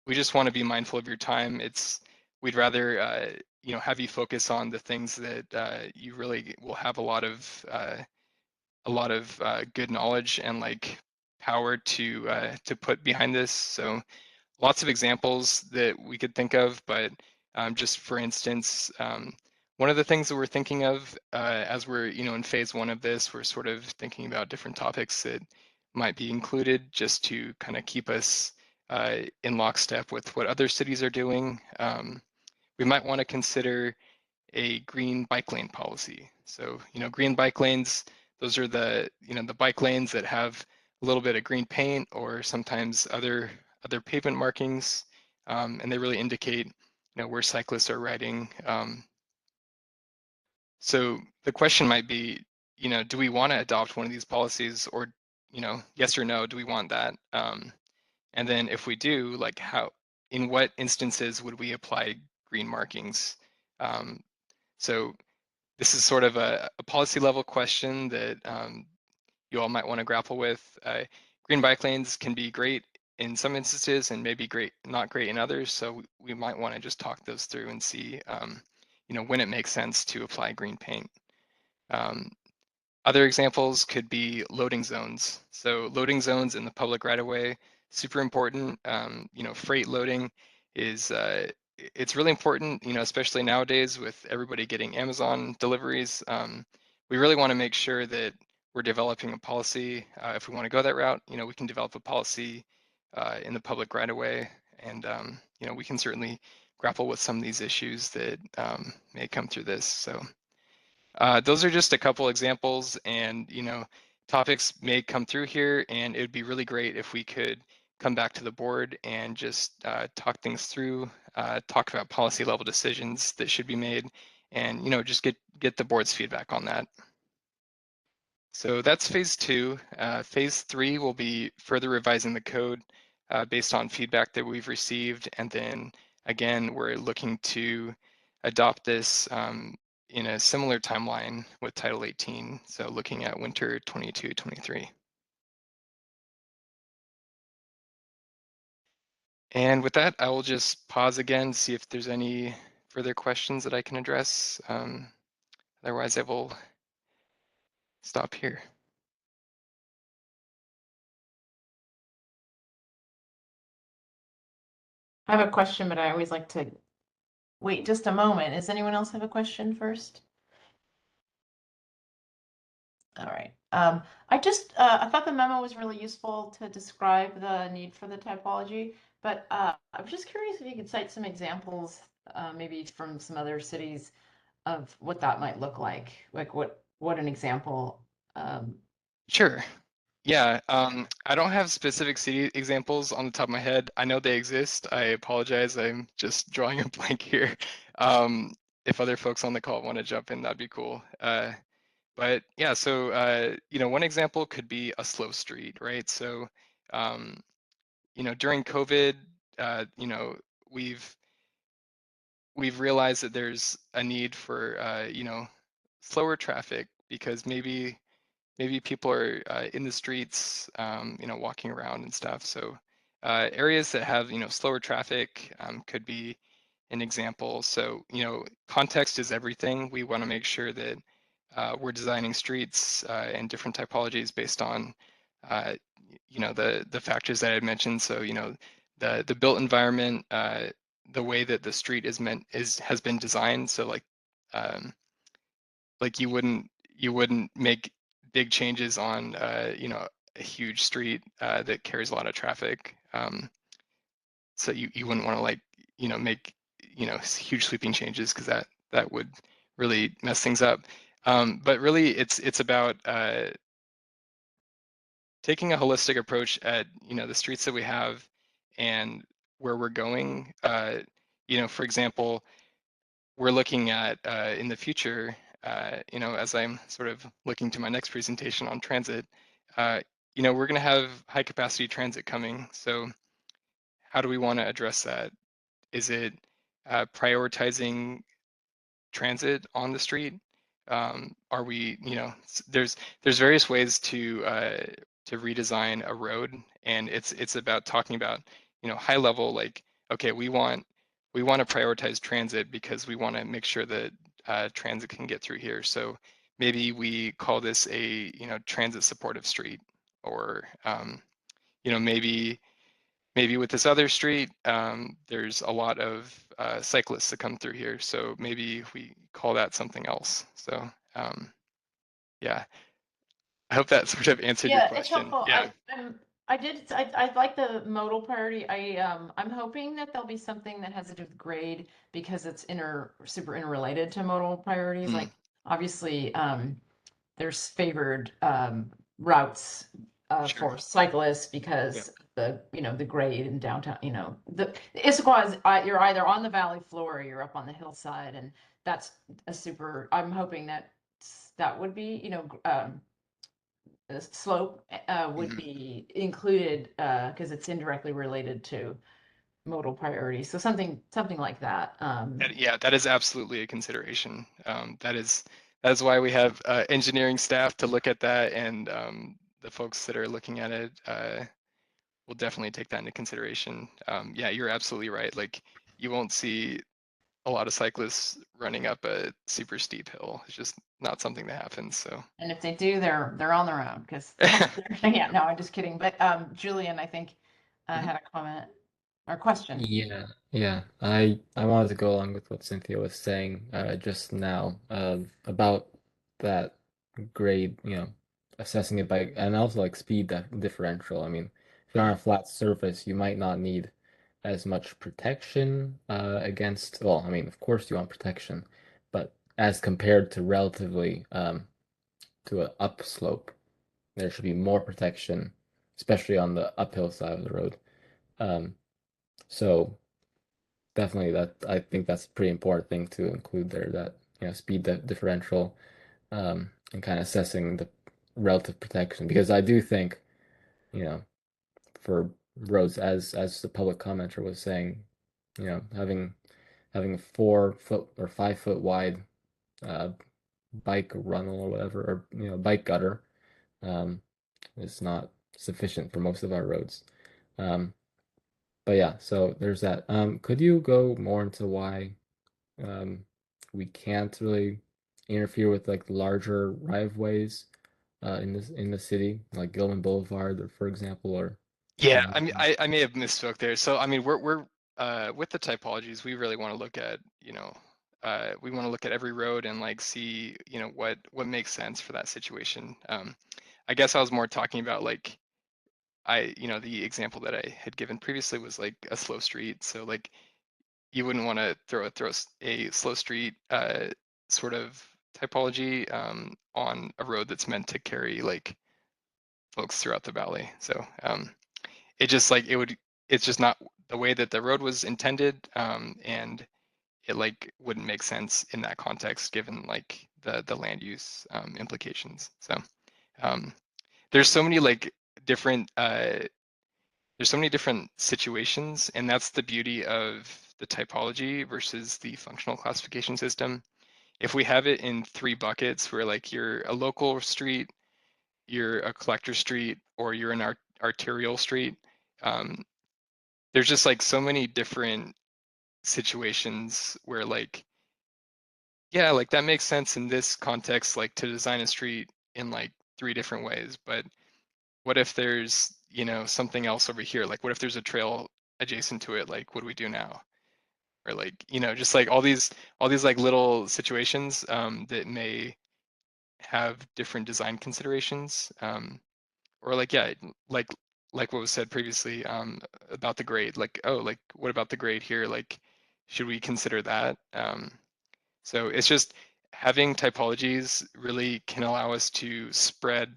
Speaker 4: we just want to be mindful of your time. We'd rather have you focus on the things that you really will have a lot of good knowledge and like power to put behind this. So lots of examples that we could think of, but just for instance, one of the things that we're thinking of as we're in phase one of this, we're sort of thinking about different topics that might be included just to kind of keep us in lockstep with what other cities are doing. We might want to consider a green bike lane policy. So, green bike lanes, those are the bike lanes that have a little bit of green paint or sometimes other pavement markings, and they really indicate, where cyclists are riding. So the question might be, do we want to adopt one of these policies, or, yes or no, do we want that? And then if we do, like in what instances would we apply green markings? So this is sort of a policy level question that you all might want to grapple with. Green bike lanes can be great in some instances and maybe not great in others. So we might want to just talk those through and see, when it makes sense to apply green paint. Other examples could be loading zones. So loading zones in the public right of way, super important. Freight loading is it's really important, especially nowadays with everybody getting Amazon deliveries. We really want to make sure that we're developing a policy. If we want to go that route, we can develop a policy in the public right of way, and we can certainly grapple with some of these issues that may come through this. So those are just a couple examples, and topics may come through here, and it would be really great if we could come back to the board and just talk things through, talk about policy level decisions that should be made, and just get the board's feedback on that. So that's phase two. Phase three will be further revising the code based on feedback that we've received, and then again we're looking to adopt this in a similar timeline with Title 18, so looking at winter 22-23. And with that, I will just pause again, see if there's any further questions that I can address. Otherwise, I will stop here.
Speaker 1: I have a question, but I always like to wait just a moment. Does anyone else have a question first? All right. I thought the memo was really useful to describe the need for the typology, but I'm just curious if you could cite some examples, maybe from some other cities, of what that might look like what an example.
Speaker 4: Sure. Yeah, I don't have specific city examples on the top of my head. I know they exist. I apologize. I'm just drawing a blank here. If other folks on the call want to jump in, that'd be cool. But yeah, so one example could be a slow street, right? So during COVID, we've realized that there's a need for slower traffic, because maybe people are in the streets, walking around and stuff. So areas that have slower traffic could be an example. So context is everything. We want to make sure that we're designing streets and different typologies based on the factors that I mentioned. So the built environment, the way that the street has been designed. So like you wouldn't make big changes on a huge street that carries a lot of traffic. So you wouldn't want to make huge sweeping changes, because that would really mess things up. But really, it's about taking a holistic approach at the streets that we have and where we're going. For example, we're looking at in the future, as I'm sort of looking to my next presentation on transit, we're going to have high capacity transit coming. So how do we want to address that? Is it prioritizing transit on the street? Are we, there's various ways to redesign a road, and it's about talking about, high level, like, okay, we want to prioritize transit because we want to make sure that transit can get through here. So maybe we call this a transit supportive street, or maybe with this other street, there's a lot of cyclists that come through here, so maybe we call that something else. So yeah, I hope that sort of answered your
Speaker 1: Yeah, it's
Speaker 4: question.
Speaker 1: helpful.
Speaker 4: Yeah.
Speaker 1: I like the modal priority. I'm hoping that there'll be something that has to do with grade, because it's super interrelated to modal priorities. Like, obviously, there's favored routes
Speaker 4: Sure.
Speaker 1: for cyclists because the grade in downtown, the Issaquah is, you're either on the valley floor or you're up on the hillside, and that's I'm hoping that would be, the slope would be included because it's indirectly related to modal priority. So something like that.
Speaker 4: Yeah, that is absolutely a consideration. That is why we have engineering staff to look at that, and the folks that are looking at it will definitely take that into consideration. Yeah, you're absolutely right. Like, you won't see a lot of cyclists running up a super steep hill. It's just not something that happens. So.
Speaker 1: And if they do, they're on their own, because yeah, no, I'm just kidding. But Julian, I think had a comment or question.
Speaker 10: Yeah. I wanted to go along with what Cynthia was saying just now about that grade, assessing it by, and also like speed differential. I mean, if you're on a flat surface, you might not need as much protection against, well, I mean, of course you want protection, but as compared to relatively to an upslope, there should be more protection, especially on the uphill side of the road. So definitely, that I think that's a pretty important thing to include there, that speed differential, and kind of assessing the relative protection, because I do think for roads, as the public commenter was saying, having a 4 foot or 5 foot wide bike runnel or whatever, or bike gutter, is not sufficient for most of our roads. But yeah, so there's that. Could you go more into why we can't really interfere with like larger right-of-ways in the city, like Gilman Boulevard, or for example, or
Speaker 4: Yeah, I mean, I may have misspoke there. So I mean, we're with the typologies, we really want to look at, we want to look at every road and like see, what makes sense for that situation. I guess I was more talking about like the example that I had given previously was like a slow street. So like, you wouldn't want to throw a slow street sort of typology on a road that's meant to carry like folks throughout the valley. So it just like it's just not the way that the road was intended, and it like wouldn't make sense in that context given like the land use implications. So there's so many like different situations, and that's the beauty of the typology versus the functional classification system. If we have it in 3 buckets, where like you're a local street, you're a collector street, or you're an arterial street, there's just like so many different situations where like, yeah, like that makes sense in this context, like to design a street in like 3 different ways. But what if there's, something else over here? Like, what if there's a trail adjacent to it? Like, what do we do now? Or like, just like all these like little situations that may have different design considerations. Or like, yeah, like what was said previously about the grade. Like, oh, like what about the grade here? Like, should we consider that? So it's just having typologies really can allow us to spread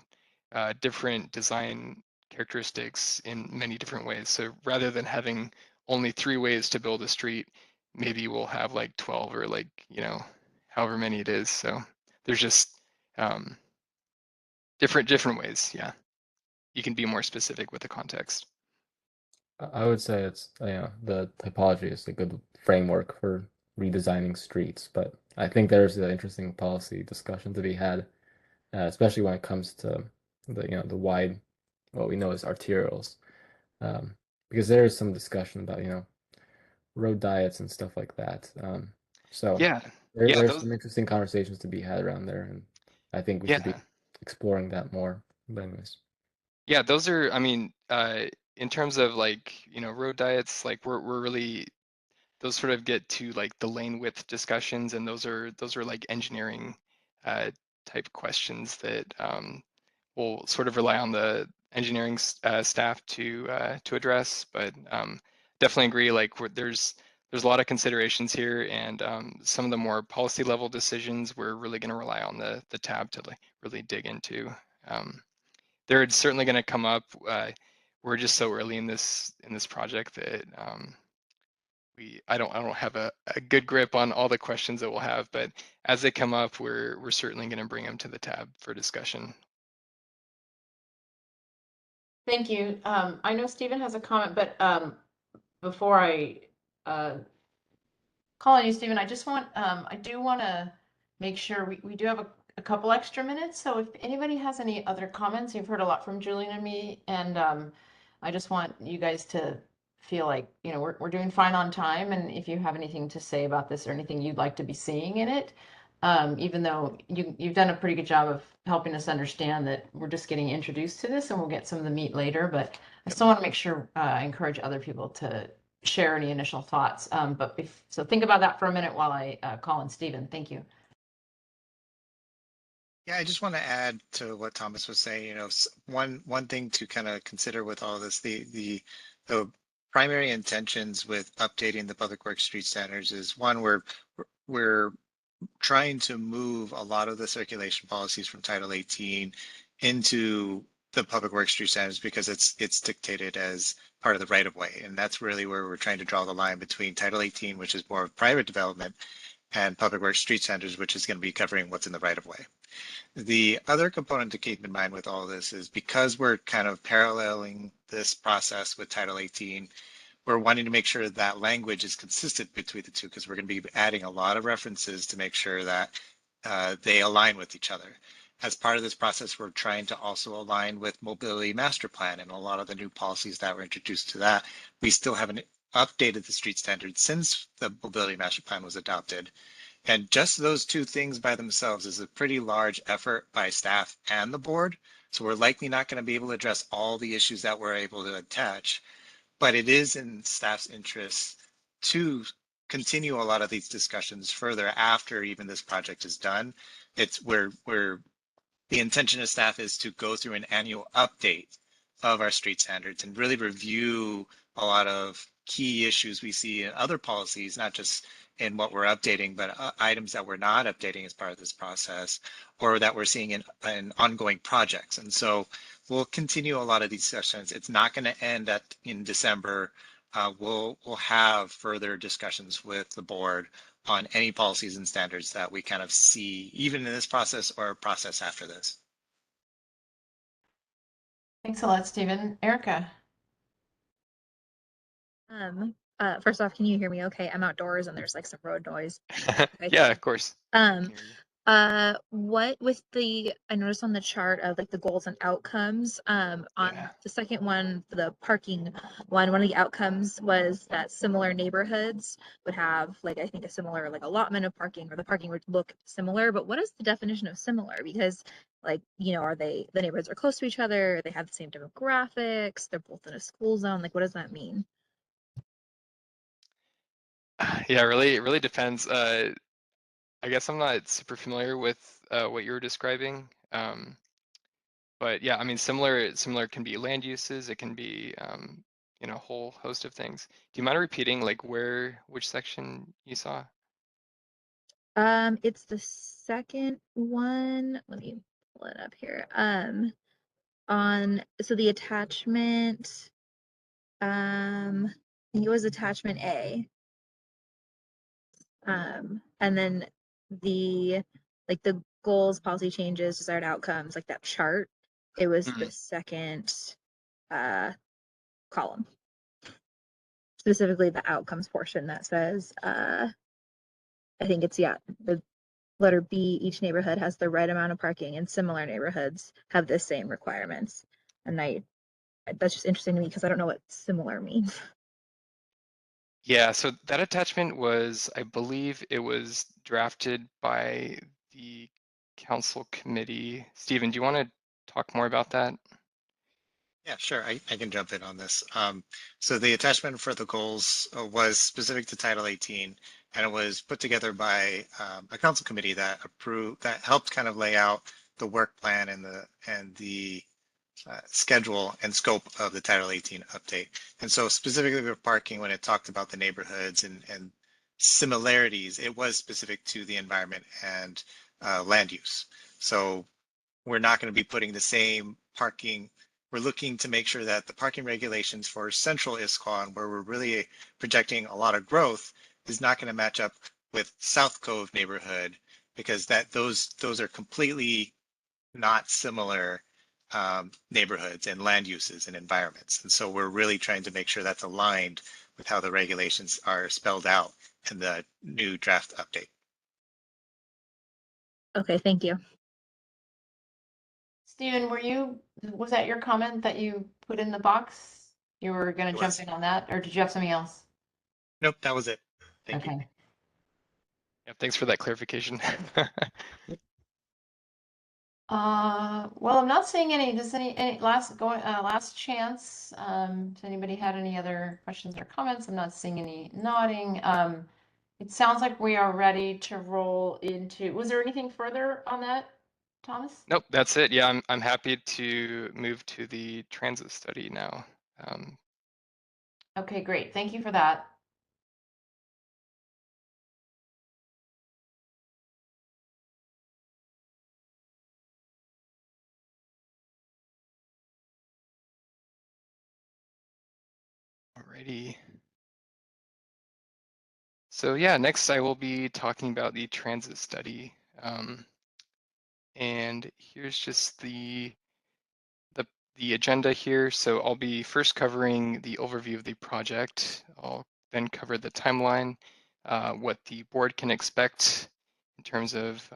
Speaker 4: different design characteristics in many different ways. So rather than having only 3 ways to build a street, maybe we'll have like 12 or like, however many it is. So there's just different ways. Yeah. You can be more specific with the context.
Speaker 10: I would say it's, the typology is a good framework for redesigning streets, but I think there's an interesting policy discussion to be had, especially when it comes to the wide, what we know as arterials, because there is some discussion about, road diets and stuff like that. So
Speaker 4: Yeah,
Speaker 10: there's
Speaker 4: those,
Speaker 10: some interesting conversations to be had around there, and I think we should be
Speaker 4: yeah.
Speaker 10: exploring that more. But anyways.
Speaker 4: Yeah, those are, I mean, in terms of like, road diets, like we're really, those sort of get to like the lane width discussions, and those are like engineering uh, type questions that will sort of rely on the engineering staff to address. But definitely agree, like there's a lot of considerations here, and some of the more policy level decisions we're really going to rely on the tab to like really dig into. They're certainly going to come up. We're just so early in this project that I don't have a good grip on all the questions that we'll have, but as they come up, we're certainly going to bring them to the tab for discussion.
Speaker 1: Thank you. I know Stephen has a comment, but before I call on you, Stephen, I just want, I do want to make sure we do have a couple extra minutes. So if anybody has any other comments, you've heard a lot from Julian and me, and I just want you guys to feel like, we're doing fine on time. And if you have anything to say about this or anything you'd like to be seeing in it, even though you've done a pretty good job of helping us understand that we're just getting introduced to this and we'll get some of the meat later, but I still want to make sure I encourage other people to share any initial thoughts. So think about that for a minute while I call in Stephen. Thank you.
Speaker 5: Yeah, I just want to add to what Thomas was saying. One thing to kind of consider with all this, the primary intentions with updating the public works street standards is, one, we're trying to move a lot of the circulation policies from Title 18 into the public works street standards because it's dictated as part of the right of way, and that's really where we're trying to draw the line between Title 18, which is more of private development, and public works street standards, which is going to be covering what's in the right of way. The other component to keep in mind with all this is, because we're kind of paralleling this process with Title 18, we're wanting to make sure that language is consistent between the two, because we're going to be adding a lot of references to make sure that they align with each other. As part of this process, we're trying to also align with Mobility Master Plan and a lot of the new policies that were introduced to that. We still haven't updated the street standards since the Mobility Master Plan was adopted. And just those two things by themselves is a pretty large effort by staff and the board. So we're likely not going to be able to address all the issues that we're able to attach, but it is in staff's interest to continue a lot of these discussions further after even this project is done. It's where the intention of staff is to go through an annual update of our street standards and really review a lot of key issues we see in other policies, not just in what we're updating, but items that we're not updating as part of this process, or that we're seeing in ongoing projects. And so we'll continue a lot of these sessions. It's not going to end in December. We'll have further discussions with the board on any policies and standards that we kind of see, even in this process or process after this.
Speaker 1: Thanks a lot, Stephen. Erica.
Speaker 11: First off, can you hear me okay? I'm outdoors and there's like some road noise.
Speaker 4: Yeah, of course.
Speaker 11: What with I noticed on the chart of like the goals and outcomes, on the second one, the parking one of the outcomes was that similar neighborhoods would have like, I think, a similar like allotment of parking, or the parking would look similar. But what is the definition of similar? Because like, are the neighborhoods are close to each other, they have the same demographics, they're both in a school zone, like what does that mean?
Speaker 4: Yeah, really, it really depends. I guess I'm not super familiar with what you were describing. But yeah, I mean, similar can be land uses. It can be, a whole host of things. Do you mind repeating like which section you saw?
Speaker 11: It's the second one. Let me pull it up here. So the attachment, I think it was attachment A. And then the goals, policy changes, desired outcomes, like that chart, it was the second column. specifically the outcomes portion that says, I think it's, yeah, the letter B, each neighborhood has the right amount of parking and similar neighborhoods have the same requirements. And that's just interesting to me because I don't know what similar means.
Speaker 4: Yeah, so that attachment was, I believe it was drafted by the council committee. Stephen, do you want to talk more about that?
Speaker 5: Yeah, sure. I can jump in on this. So the attachment for the goals was specific to Title 18, and it was put together by a council committee that helped kind of lay out the work plan and the schedule and scope of the Title 18 update. And so specifically for parking, when it talked about the neighborhoods and similarities, it was specific to the environment and land use. So we're not going to be putting the same parking. We're looking to make sure that the parking regulations for central Issaquah, where we're really projecting a lot of growth, is not going to match up with South Cove neighborhood, because those are completely not similar neighborhoods and land uses and environments. And so we're really trying to make sure that's aligned with how the regulations are spelled out in the new draft update.
Speaker 11: Okay, thank you.
Speaker 1: Stephen, was that your comment that you put in the box? You were going to jump in on that, or did you have something else?
Speaker 5: Nope, that was it. Thank you.
Speaker 4: Yeah, thanks for that clarification.
Speaker 1: Well, I'm not seeing any. Does any last chance? Has anybody had any other questions or comments? I'm not seeing any nodding. It sounds like we are ready to roll into. Was there anything further on that, Thomas?
Speaker 4: Nope, that's it. Yeah, I'm happy to move to the transit study now.
Speaker 1: Okay, great. Thank you for that.
Speaker 4: Alrighty. So yeah, next I will be talking about the transit study. And here's just the agenda here. So I'll be first covering the overview of the project. I'll then cover the timeline, what the board can expect in terms of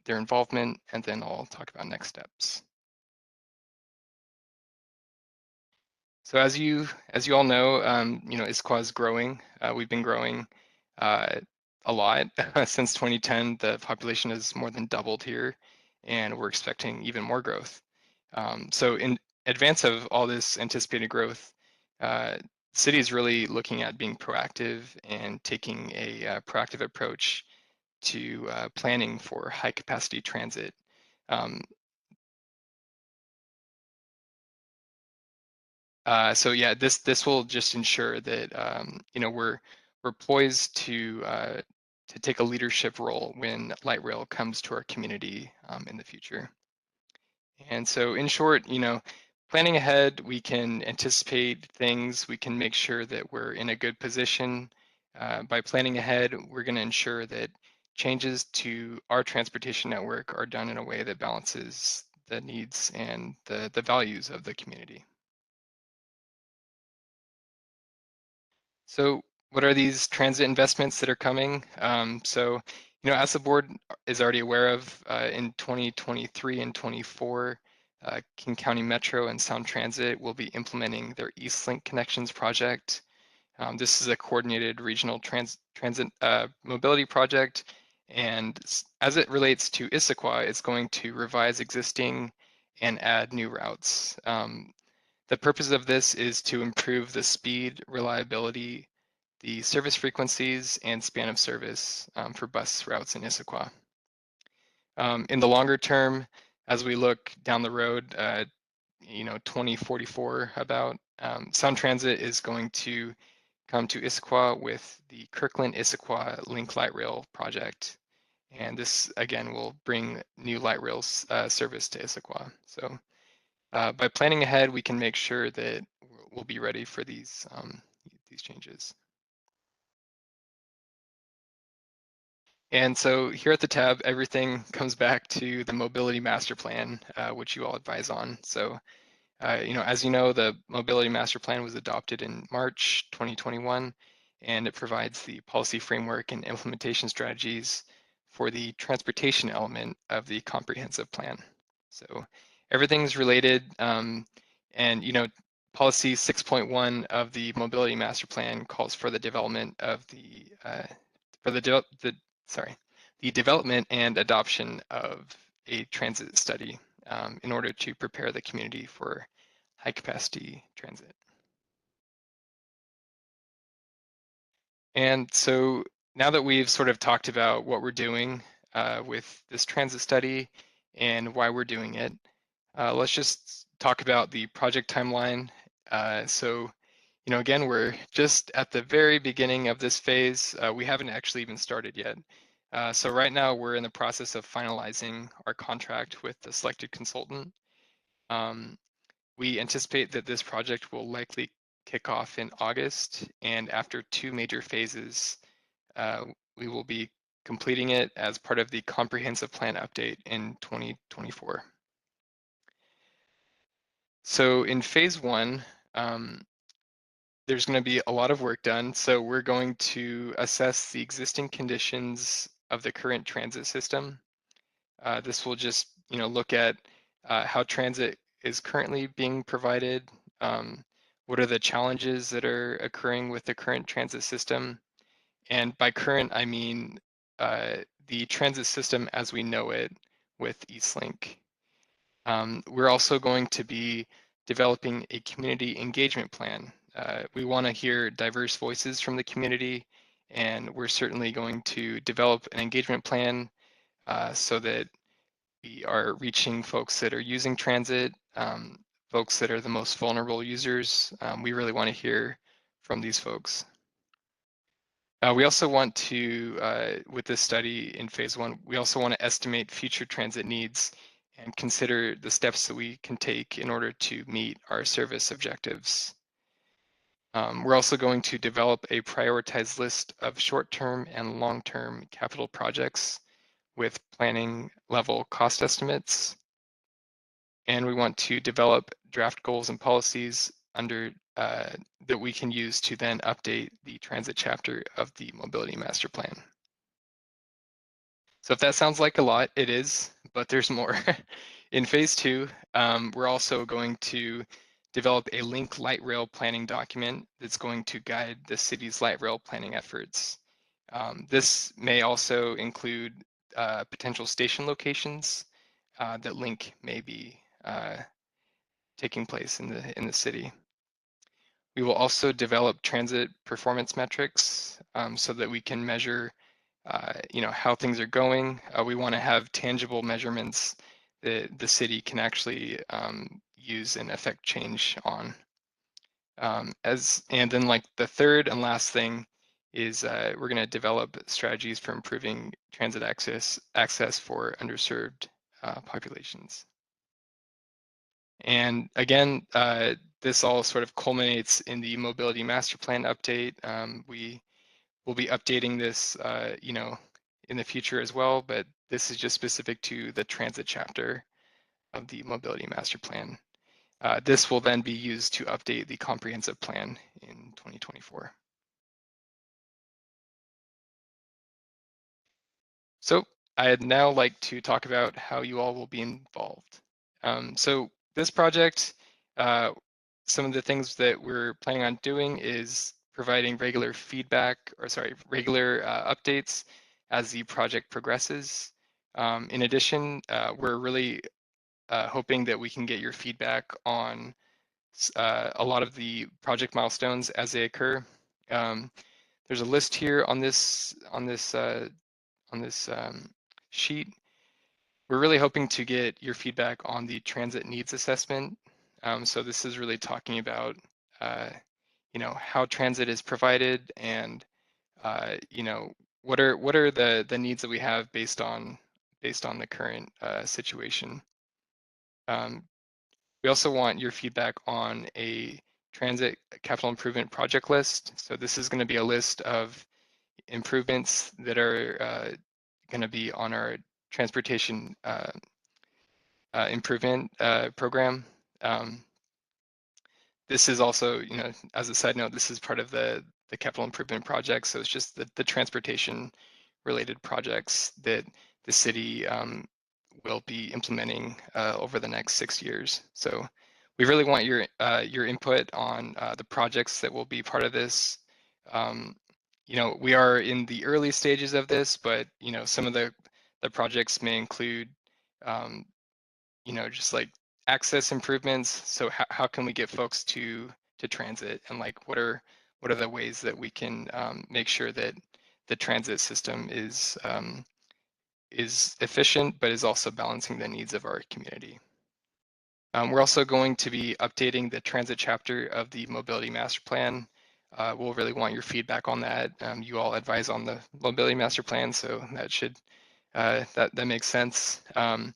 Speaker 4: their involvement, and then I'll talk about next steps. So as you all know, Issaquah is growing. We've been growing a lot since 2010. The population has more than doubled here, and we're expecting even more growth. So in advance of all this anticipated growth, the city is really looking at being proactive and taking a proactive approach to planning for high capacity transit. So yeah, this will just ensure that we're poised to take a leadership role when light rail comes to our community in the future. And so in short, planning ahead, we can anticipate things, we can make sure that we're in a good position. By planning ahead, we're going to ensure that changes to our transportation network are done in a way that balances the needs and the values of the community. So what are these transit investments that are coming? As the board is already aware of, in 2023 and 24, King County Metro and Sound Transit will be implementing their EastLink Connections project. This is a coordinated regional transit mobility project. And as it relates to Issaquah, it's going to revise existing and add new routes. The purpose of this is to improve the speed, reliability, the service frequencies, and span of service for bus routes in Issaquah. In the longer term, as we look down the road, 2044 about, Sound Transit is going to come to Issaquah with the Kirkland-Issaquah Link Light Rail project. And this, again, will bring new light rail service to Issaquah. So by planning ahead, we can make sure that we'll be ready for these changes. And so here at the tab, everything comes back to the mobility master plan, which you all advise on. So As you know, the Mobility Master Plan was adopted in March 2021, and it provides the policy framework and implementation strategies for the transportation element of the comprehensive plan. So everything's related, and policy 6.1 of the Mobility Master Plan calls for the development of the development and adoption of a transit study in order to prepare the community for high capacity transit. And so now that we've sort of talked about what we're doing with this transit study and why we're doing it, let's just talk about the project timeline. Again, we're just at the very beginning of this phase. We haven't actually even started yet. So right now we're in the process of finalizing our contract with the selected consultant. We anticipate that this project will likely kick off in August, and after 2 major phases, we will be completing it as part of the comprehensive plan update in 2024. So in phase 1, there's going to be a lot of work done. So we're going to assess the existing conditions of the current transit system. This will just look at how transit is currently being provided, what are the challenges that are occurring with the current transit system, and by current I mean the transit system as we know it with EastLink. We're also going to be developing a community engagement plan. We want to hear diverse voices from the community, and we're certainly going to develop an engagement plan so that we are reaching folks that are using transit, folks that are the most vulnerable users. We really want to hear from these folks. We also want to, with this study in phase 1, we also want to estimate future transit needs and consider the steps that we can take in order to meet our service objectives. We're also going to develop a prioritized list of short-term and long-term capital projects with planning level cost estimates. And we want to develop draft goals and policies under that we can use to then update the transit chapter of the Mobility Master Plan. So if that sounds like a lot, it is, but there's more. In phase 2, we're also going to develop a link light rail planning document that's going to guide the city's light rail planning efforts. This may also include potential station locations that link may be taking place in the city. We will also develop transit performance metrics so that we can measure how things are going. We want to have tangible measurements that the city can actually use and affect change on. And then like the third and last thing is we're going to develop strategies for improving transit access for underserved populations. And again, this all sort of culminates in the Mobility Master Plan update. We will be updating this, in the future as well, but this is just specific to the transit chapter of the Mobility Master Plan. This will then be used to update the comprehensive plan in 2024. So I'd now like to talk about how you all will be involved. So this project, some of the things that we're planning on doing is providing regular feedback, regular updates as the project progresses. In addition, we're really hoping that we can get your feedback on a lot of the project milestones as they occur. There's a list here on this sheet. We're really hoping to get your feedback on the transit needs assessment. So this is really talking about how transit is provided and what are the needs that we have based on the current situation. We also want your feedback on a transit capital improvement project list. So this is going to be a list of improvements that are going to be on our transportation improvement program. this is also, as a side note, this is part of the capital improvement project. So it's just the transportation related projects that the city will be implementing over the next 6 years. So we really want your input on the projects that will be part of this. We are in the early stages of this, but some of the projects may include just like access improvements. So how can we get folks to transit, and like what are the ways that we can make sure that the transit system is efficient, but is also balancing the needs of our community. We're also going to be updating the transit chapter of the mobility master plan. We'll really want your feedback on that. You all advise on the mobility master plan, so that should that makes sense. And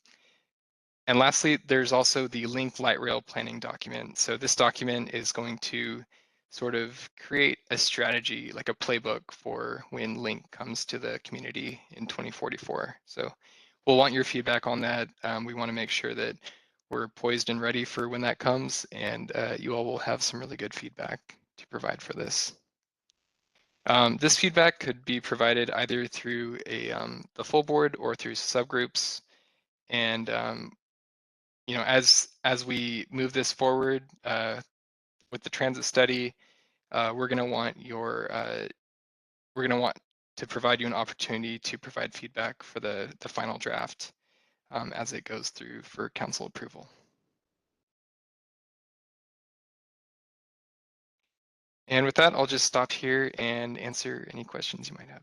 Speaker 4: lastly, there's also the Link Light Rail planning document. So this document is going to sort of create a strategy, like a playbook for when Link comes to the community in 2044. So we'll want your feedback on that. We want to make sure that we're poised and ready for when that comes, and you all will have some really good feedback to provide for this. This feedback could be provided either through the full board or through subgroups. And as we move this forward with the transit study, we're going to want to provide you an opportunity to provide feedback for the final draft as it goes through for council approval. And with that, I'll just stop here and answer any questions you might have.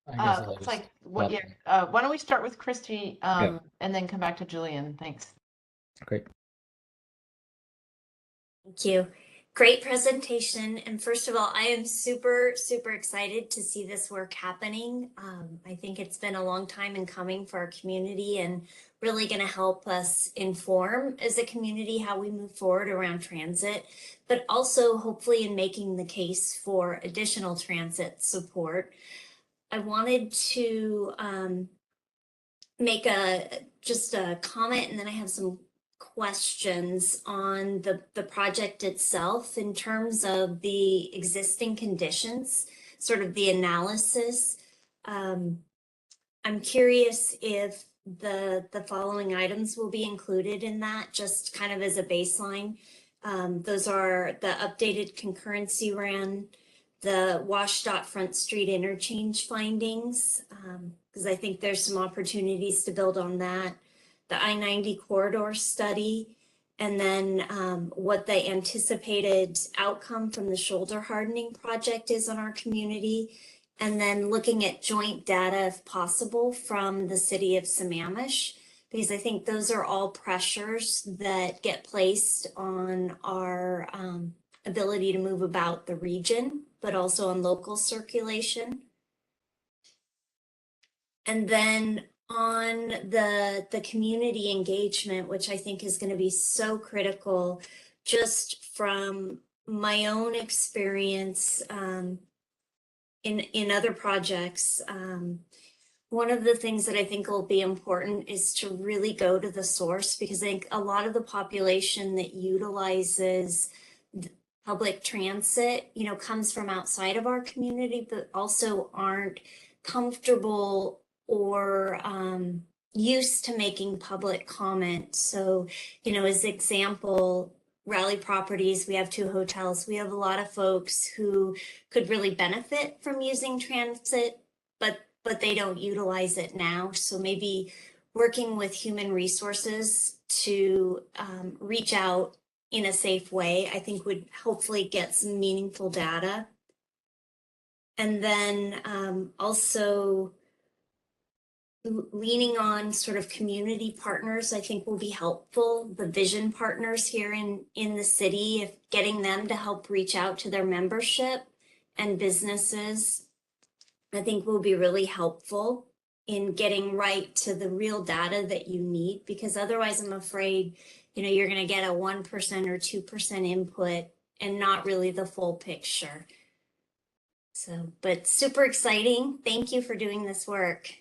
Speaker 10: I guess I'll
Speaker 1: Looks
Speaker 10: just
Speaker 1: like
Speaker 10: pop.
Speaker 1: why don't we start with Christy
Speaker 10: Yeah.
Speaker 1: and then come back to Julian? Thanks.
Speaker 10: Great.
Speaker 8: Thank you. Great presentation. And first of all, I am super, super excited to see this work happening. I think it's been a long time in coming for our community and really going to help us inform as a community how we move forward around transit, but also hopefully in making the case for additional transit support. I wanted to make just a comment, and then I have some questions on the project itself in terms of the existing conditions, sort of the analysis. I'm curious if the following items will be included in that, just kind of as a baseline. Those are the updated concurrency RAN, the WashDOT Front Street interchange findings, because I think there's some opportunities to build on that, the I-90 corridor study, and then what the anticipated outcome from the shoulder hardening project is on our community, and then looking at joint data if possible from the city of Sammamish, because I think those are all pressures that get placed on our ability to move about the region, but also on local circulation. And then on the community engagement, which I think is going to be so critical, just from my own experience in other projects, one of the things that I think will be important is to really go to the source, because I think a lot of the population that utilizes public transit, comes from outside of our community, but also aren't comfortable or used to making public comment. So, as example, Raleigh Properties, we have 2 hotels. We have a lot of folks who could really benefit from using transit, but they don't utilize it now. So maybe working with human resources to reach out in a safe way, I think would hopefully get some meaningful data. And then also leaning on sort of community partners, I think will be helpful. The vision partners here in the city, if getting them to help reach out to their membership and businesses, I think will be really helpful. in getting right to the real data that you need, because otherwise I'm afraid, you're going to get a 1% or 2% input and not really the full picture. So, but super exciting. Thank you for doing this work.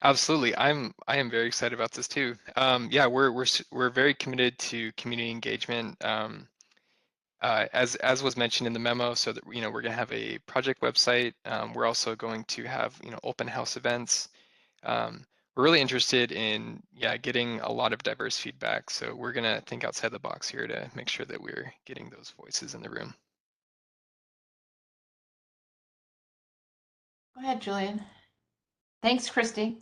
Speaker 4: Absolutely. I am very excited about this too. Yeah, we're very committed to community engagement. As was mentioned in the memo, so that we're going to have a project website. We're also going to have open house events. We're really interested in getting a lot of diverse feedback. So we're going to think outside the box here to make sure that we're getting those voices in the room.
Speaker 1: Go ahead, Julian. Thanks, Christy.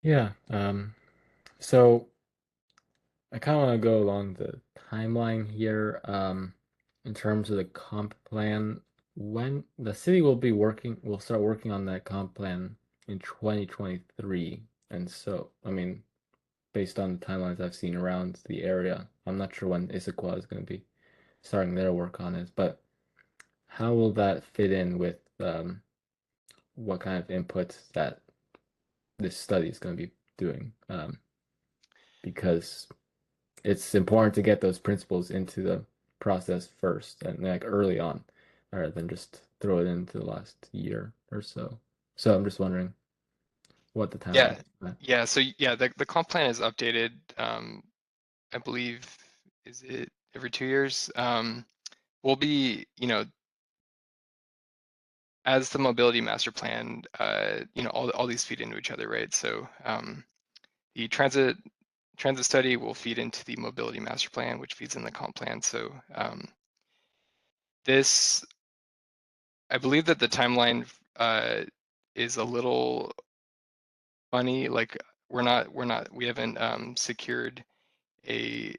Speaker 10: Yeah. So I kind of want to go along the timeline here. In terms of the comp plan, when the city will start working on that comp plan in 2023. And so, I mean, based on the timelines I've seen around the area, I'm not sure when Issaquah is going to be starting their work on it, but how will that fit in with what kind of inputs that this study is going to be doing? Because it's important to get those principles into the process first and like early on, rather than just throw it into the last year or so. So I'm just wondering what the timeline is.
Speaker 4: Yeah. So the comp plan is updated. I believe, is it every 2 years? We'll be, as the mobility master plan, all these feed into each other, right? So the transit study will feed into the mobility master plan, which feeds in the comp plan. So I believe that the timeline is a little funny. Like we haven't secured a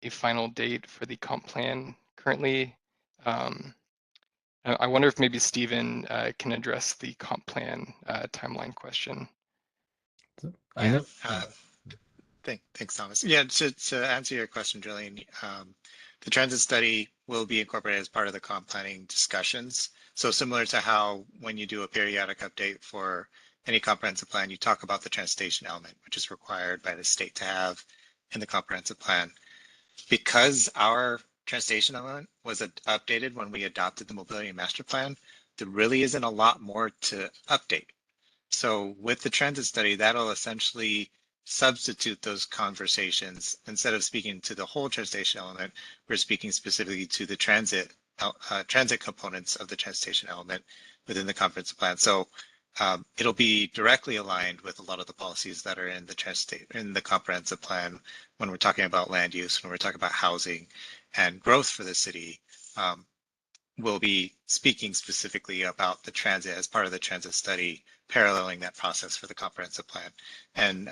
Speaker 4: final date for the comp plan currently. I wonder if maybe Stephen can address the comp plan timeline question.
Speaker 10: I know.
Speaker 5: Thanks, Thomas. Yeah, to answer your question, Julian, the transit study will be incorporated as part of the comp planning discussions. So similar to how when you do a periodic update for any comprehensive plan, you talk about the transportation element, which is required by the state to have in the comprehensive plan. Because our transportation element was updated when we adopted the mobility master plan, there really isn't a lot more to update. So with the transit study, that'll essentially substitute those conversations. Instead of speaking to the whole transportation element, we're speaking specifically to the transit components of the transportation element within the comprehensive plan. So it'll be directly aligned with a lot of the policies that are in the comprehensive plan when we're talking about land use, when we're talking about housing and growth for the city. We'll be speaking specifically about the transit as part of the transit study, paralleling that process for the comprehensive plan. And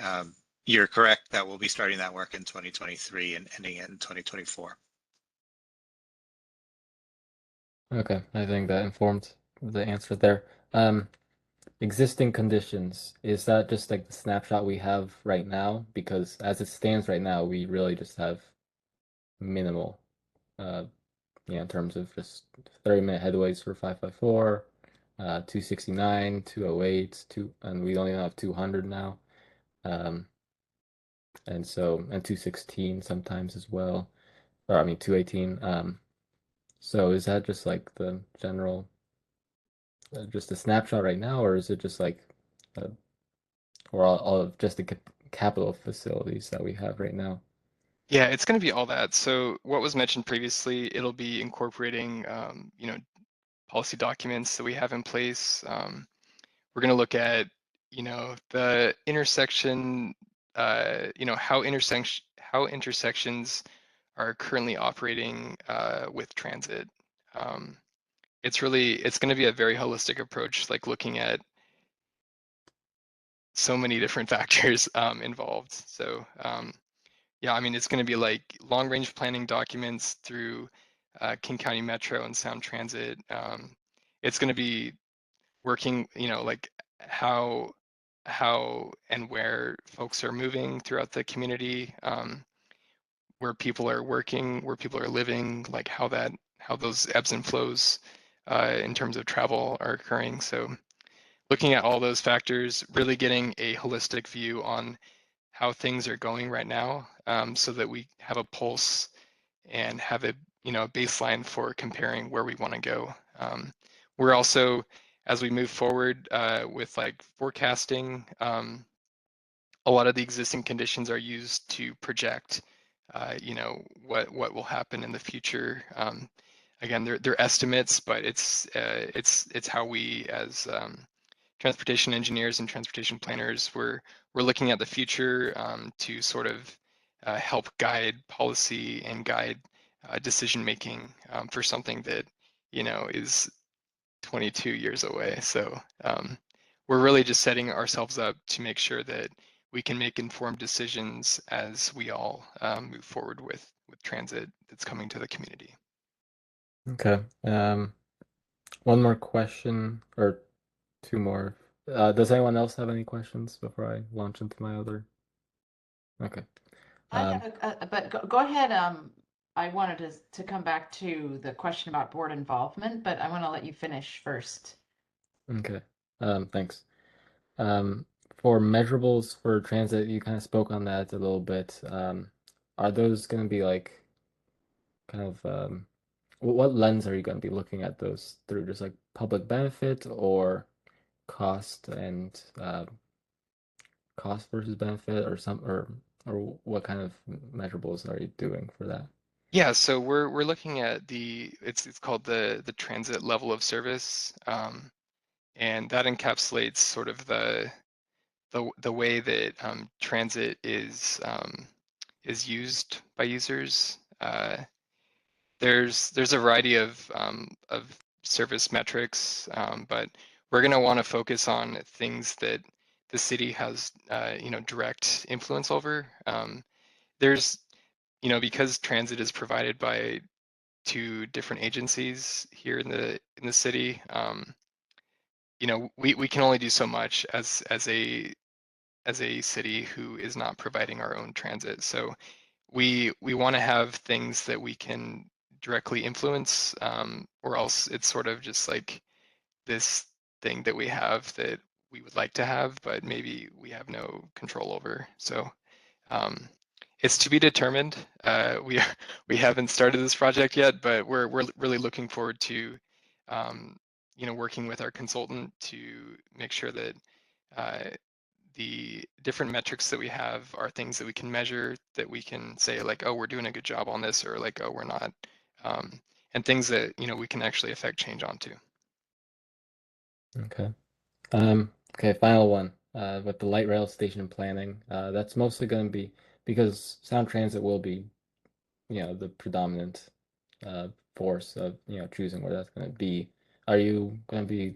Speaker 5: you're correct that we'll be starting that work in 2023 and ending it in 2024.
Speaker 10: Okay, I think that informed the answer there. Existing conditions, is that just like the snapshot we have right now? Because as it stands right now, we really just have minimal, in terms of just 30-minute headways for 554, 269, 208, and we only have 200 now. And 216 sometimes as well, or I mean 218. So is that just like the general, just a snapshot right now, or is it just like, or all of just the capital facilities that we have right now?
Speaker 4: Yeah, it's going to be all that. So what was mentioned previously, it'll be incorporating, policy documents that we have in place. We're going to look at, the intersection, how intersections are currently operating with transit. It's going to be a very holistic approach, like looking at so many different factors involved. So yeah, I mean, it's going to be like long range planning documents through King County Metro and Sound Transit. It's going to be working, like how and where folks are moving throughout the community, where people are working, where people are living, like how those ebbs and flows in terms of travel are occurring. So looking at all those factors, really getting a holistic view on how things are going right now, so that we have a pulse and have a baseline for comparing where we want to go. We're also, as we move forward with like forecasting, a lot of the existing conditions are used to project, what will happen in the future. Again, they're estimates, but it's how we as transportation engineers and transportation planners, we're looking at the future to sort of help guide policy and guide decision making for something that is 22 years away. So we're really just setting ourselves up to make sure that we can make informed decisions as we all move forward with transit that's coming to the community.
Speaker 10: Okay. One more question, or two more. Does anyone else have any questions before I launch into my other? Okay.
Speaker 1: I have but go ahead. I wanted to come back to the question about board involvement, but I want to let you finish first.
Speaker 10: Okay. Thanks. For measurables for transit, you kind of spoke on that a little bit. Are those going to be like kind of what lens are you going to be looking at those through? Just like public benefit or cost and cost versus benefit, or or what kind of measurables are you doing for that?
Speaker 4: Yeah, so we're looking at it's called the transit level of service, and that encapsulates sort of the way that transit is used by users. There's a variety of service metrics, but we're going to want to focus on things that the city has direct influence over. There's because transit is provided by two different agencies here in the city. We can only do so much as a city who is not providing our own transit. So we want to have things that we can directly influence, or else it's sort of just like this thing that we have that we would like to have, but maybe we have no control over. So it's to be determined. We haven't started this project yet, but we're really looking forward to working with our consultant to make sure that the different metrics that we have are things that we can measure, that we can say like, oh, we're doing a good job on this, or like, oh, we're not, and things that we can actually affect change onto.
Speaker 10: Okay. Okay, final one. With the light rail station planning, that's mostly going to be because Sound Transit will be, the predominant force of choosing where that's going to be. Are you going to be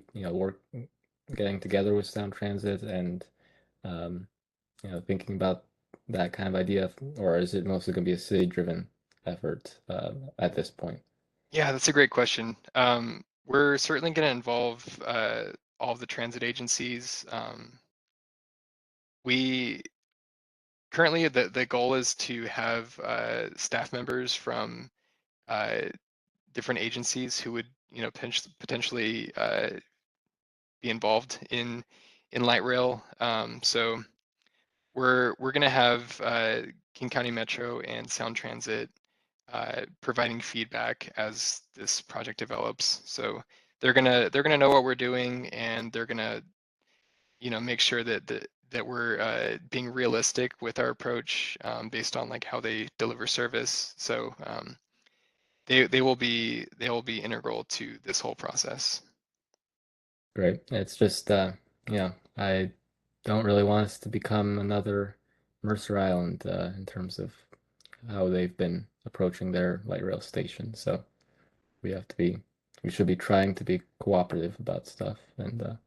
Speaker 10: getting together with Sound Transit and thinking about that kind of idea, or is it mostly going to be a city-driven effort at this point?
Speaker 4: Yeah, that's a great question. We're certainly going to involve all of the transit agencies. We currently the goal is to have staff members from different agencies who would potentially be involved in light rail. So we're going to have King County Metro and Sound Transit providing feedback as this project develops. So they're gonna know what we're doing, and they're gonna make sure that we're being realistic with our approach based on like how they deliver service. So they will be integral to this whole process.
Speaker 10: Great. It's just I don't really want us to become another Mercer Island in terms of how they've been approaching their light rail station. So we should be trying to be cooperative about stuff and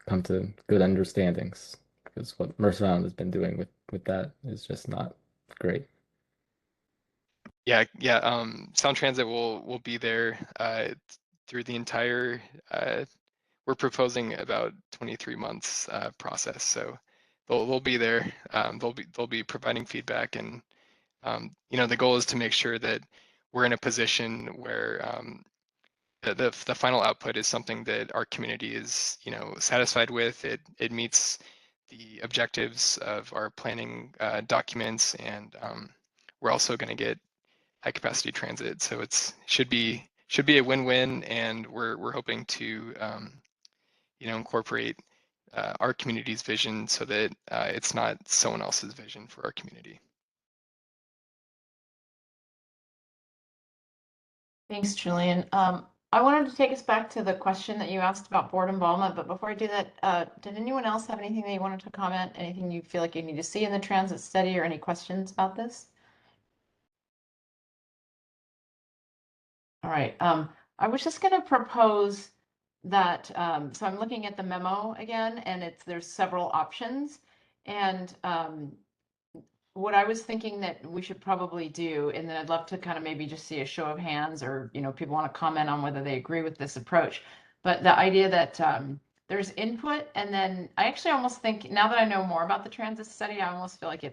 Speaker 10: come to good understandings, because what Mercer Island has been doing with that is just not great.
Speaker 4: Yeah. Sound Transit will be there through the entire. We're proposing about 23 months process, so they'll be there. They'll be providing feedback, and the goal is to make sure that we're in a position where the final output is something that our community is, you know, satisfied with. It meets the objectives of our planning documents, and we're also going to get high capacity transit. So it's should be a win-win, and we're hoping to you know, incorporate our community's vision so that it's not someone else's vision for our community.
Speaker 1: Thanks, Julian. I wanted to take us back to the question that you asked about board involvement, but before I do that, did anyone else have anything that you wanted to comment? Anything you feel like you need to see in the transit study, or any questions about this? All right. I was just going to propose that, so I'm looking at the memo again, and there's several options. And what I was thinking that we should probably do, and then I'd love to kind of maybe just see a show of hands, or, you know, people want to comment on whether they agree with this approach. But the idea that there's input, and then I actually almost think, now that I know more about the transit study, I almost feel like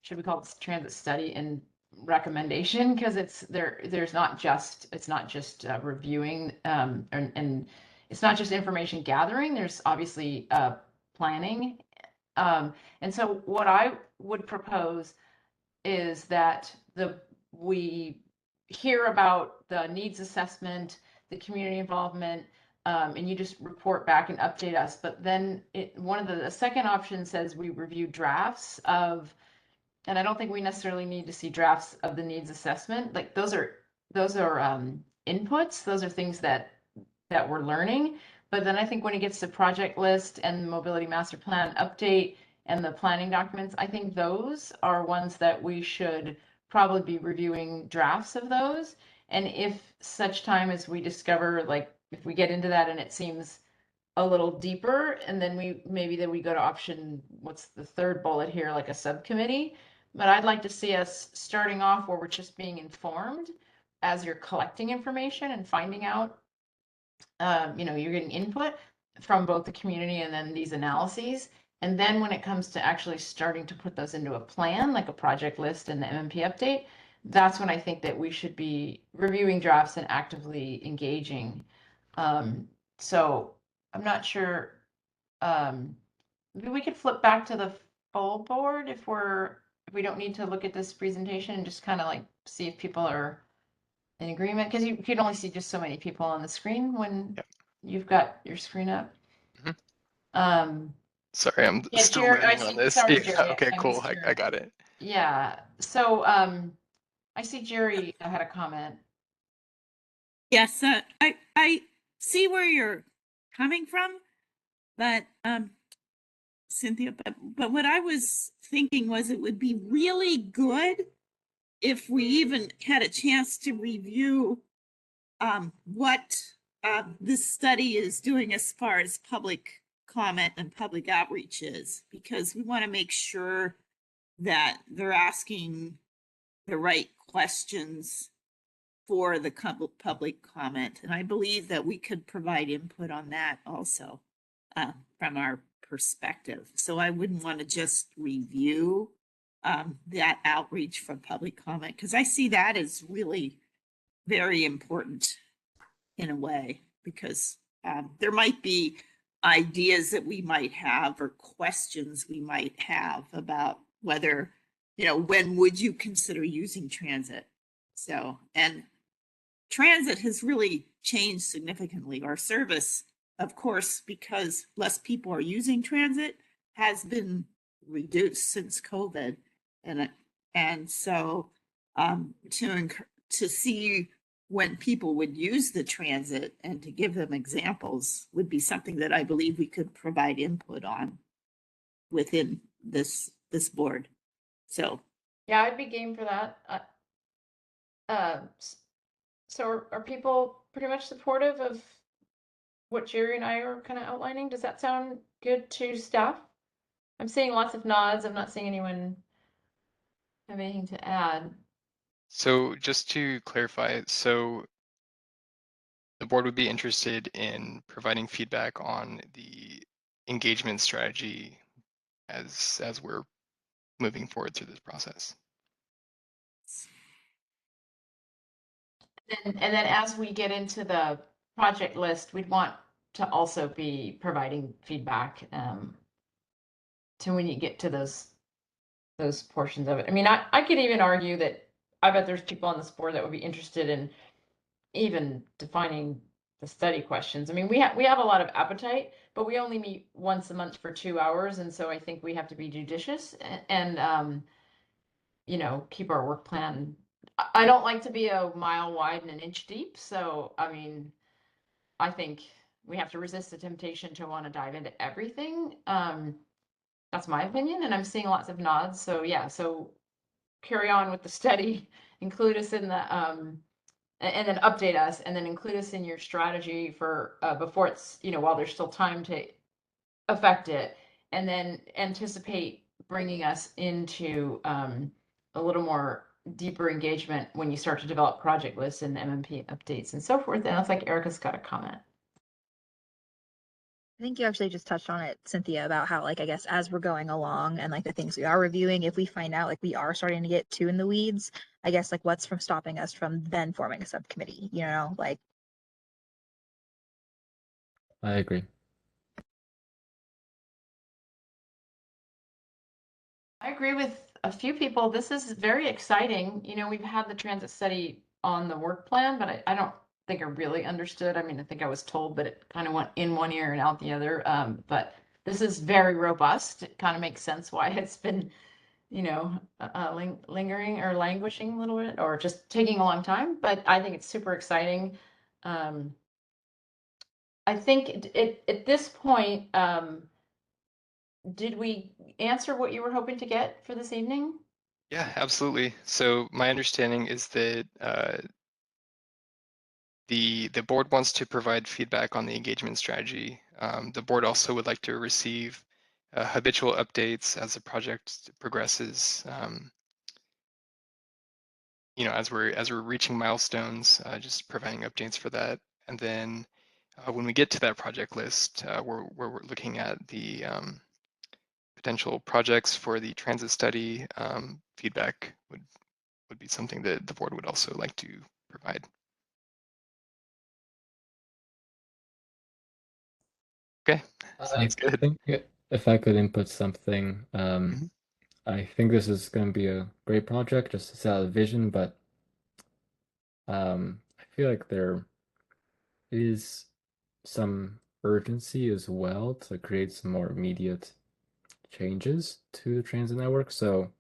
Speaker 1: should we call it transit study and recommendation, because there's not just, it's not just reviewing and it's not just information gathering, there's obviously planning. And so what I would propose is that we hear about the needs assessment, the community involvement, and you just report back and update us. But then the second option says we review drafts of, and I don't think we necessarily need to see drafts of the needs assessment. Like those are inputs. Those are things that we're learning. But then I think when it gets to project list and the mobility master plan update and the planning documents, I think those are ones that we should probably be reviewing drafts of those. And if such time as we discover, like if we get into that and it seems a little deeper, and then then we go to option, what's the third bullet here, like a subcommittee. But I'd like to see us starting off where we're just being informed as you're collecting information and finding out, you know, you're getting input from both the community and then these analyses. And then when it comes to actually starting to put those into a plan, like a project list and the MMP update, that's when I think that we should be reviewing drafts and actively engaging. So I'm not sure, maybe we could flip back to the full board if we don't need to look at this presentation, and just kind of like see if people are in agreement, because you can only see just so many people on the screen when you've got your screen up.
Speaker 4: Sorry, I'm
Speaker 1: Yeah,
Speaker 4: still
Speaker 1: Jerry,
Speaker 4: learning on this.
Speaker 1: sorry,
Speaker 4: Yeah,
Speaker 1: Jerry,
Speaker 4: okay, cool.
Speaker 1: missed
Speaker 4: I got it.
Speaker 1: Yeah, so I see Jerry had a comment.
Speaker 12: Yes, I see where you're coming from, but Cynthia, but what I was thinking was it would be really good if we even had a chance to review what this study is doing as far as public comment and public outreach is, because we want to make sure that they're asking the right questions for the public comment. And I believe that we could provide input on that also from our perspective. So I wouldn't want to just review that outreach from public comment, because I see that as really very important in a way, because there might be ideas that we might have or questions we might have about whether, you know, when would you consider using transit? So, and transit has really changed significantly. Our service, of course, because less people are using transit, has been reduced since COVID. And so to see when people would use the transit and to give them examples would be something that I believe we could provide input on within this board. So
Speaker 1: Yeah, I'd be game for that. So are people pretty much supportive of what Jerry and I are kind of outlining? Does that sound good to staff? I'm seeing lots of nods. I'm not seeing anyone have anything to add.
Speaker 4: So just to clarify, so the board would be interested in providing feedback on the engagement strategy as we're moving forward through this process.
Speaker 1: And then as we get into the project list, we'd want to also be providing feedback to when you get to those portions of it. I mean, I could even argue that I bet there's people on this board that would be interested in even defining the study questions. I mean, we have a lot of appetite, but we only meet once a month for 2 hours, and so I think we have to be judicious and you know, keep our work plan. I don't like to be a mile wide and an inch deep, so I mean, I think we have to resist the temptation to want to dive into everything. That's my opinion, and I'm seeing lots of nods. So yeah, so carry on with the study, include us in the and then update us, and then include us in your strategy for before it's, you know, while there's still time to affect it, and then anticipate bringing us into a little more deeper engagement when you start to develop project lists and MMP updates and so forth. And it's like Erica's got a comment.
Speaker 11: I think you actually just touched on it, Cynthia, about how, like, I guess as we're going along and like the things we are reviewing, if we find out like we are starting to get too in the weeds, I guess like what's from stopping us from then forming a subcommittee, you know, like.
Speaker 10: I agree.
Speaker 1: I agree with a few people. This is very exciting. You know, we've had the transit study on the work plan, but I don't think I really understood. I mean, I think I was told, but it kind of went in one ear and out the other. But this is very robust. It kind of makes sense why it's been, you know, lingering or languishing a little bit, or just taking a long time. But I think it's super exciting. I think at this point, did we answer what you were hoping to get for this evening?
Speaker 4: Yeah, absolutely. So my understanding is that the board wants to provide feedback on the engagement strategy. The board also would like to receive habitual updates as the project progresses. You know, as we're reaching milestones, just providing updates for that. And then when we get to that project list, where we're looking at the potential projects for the transit study, feedback would be something that the board would also like to provide. Okay, sounds good.
Speaker 10: I think if I could input something, I think this is going to be a great project just to set out a vision, but I feel like there is some urgency as well to create some more immediate changes to the transit network. So,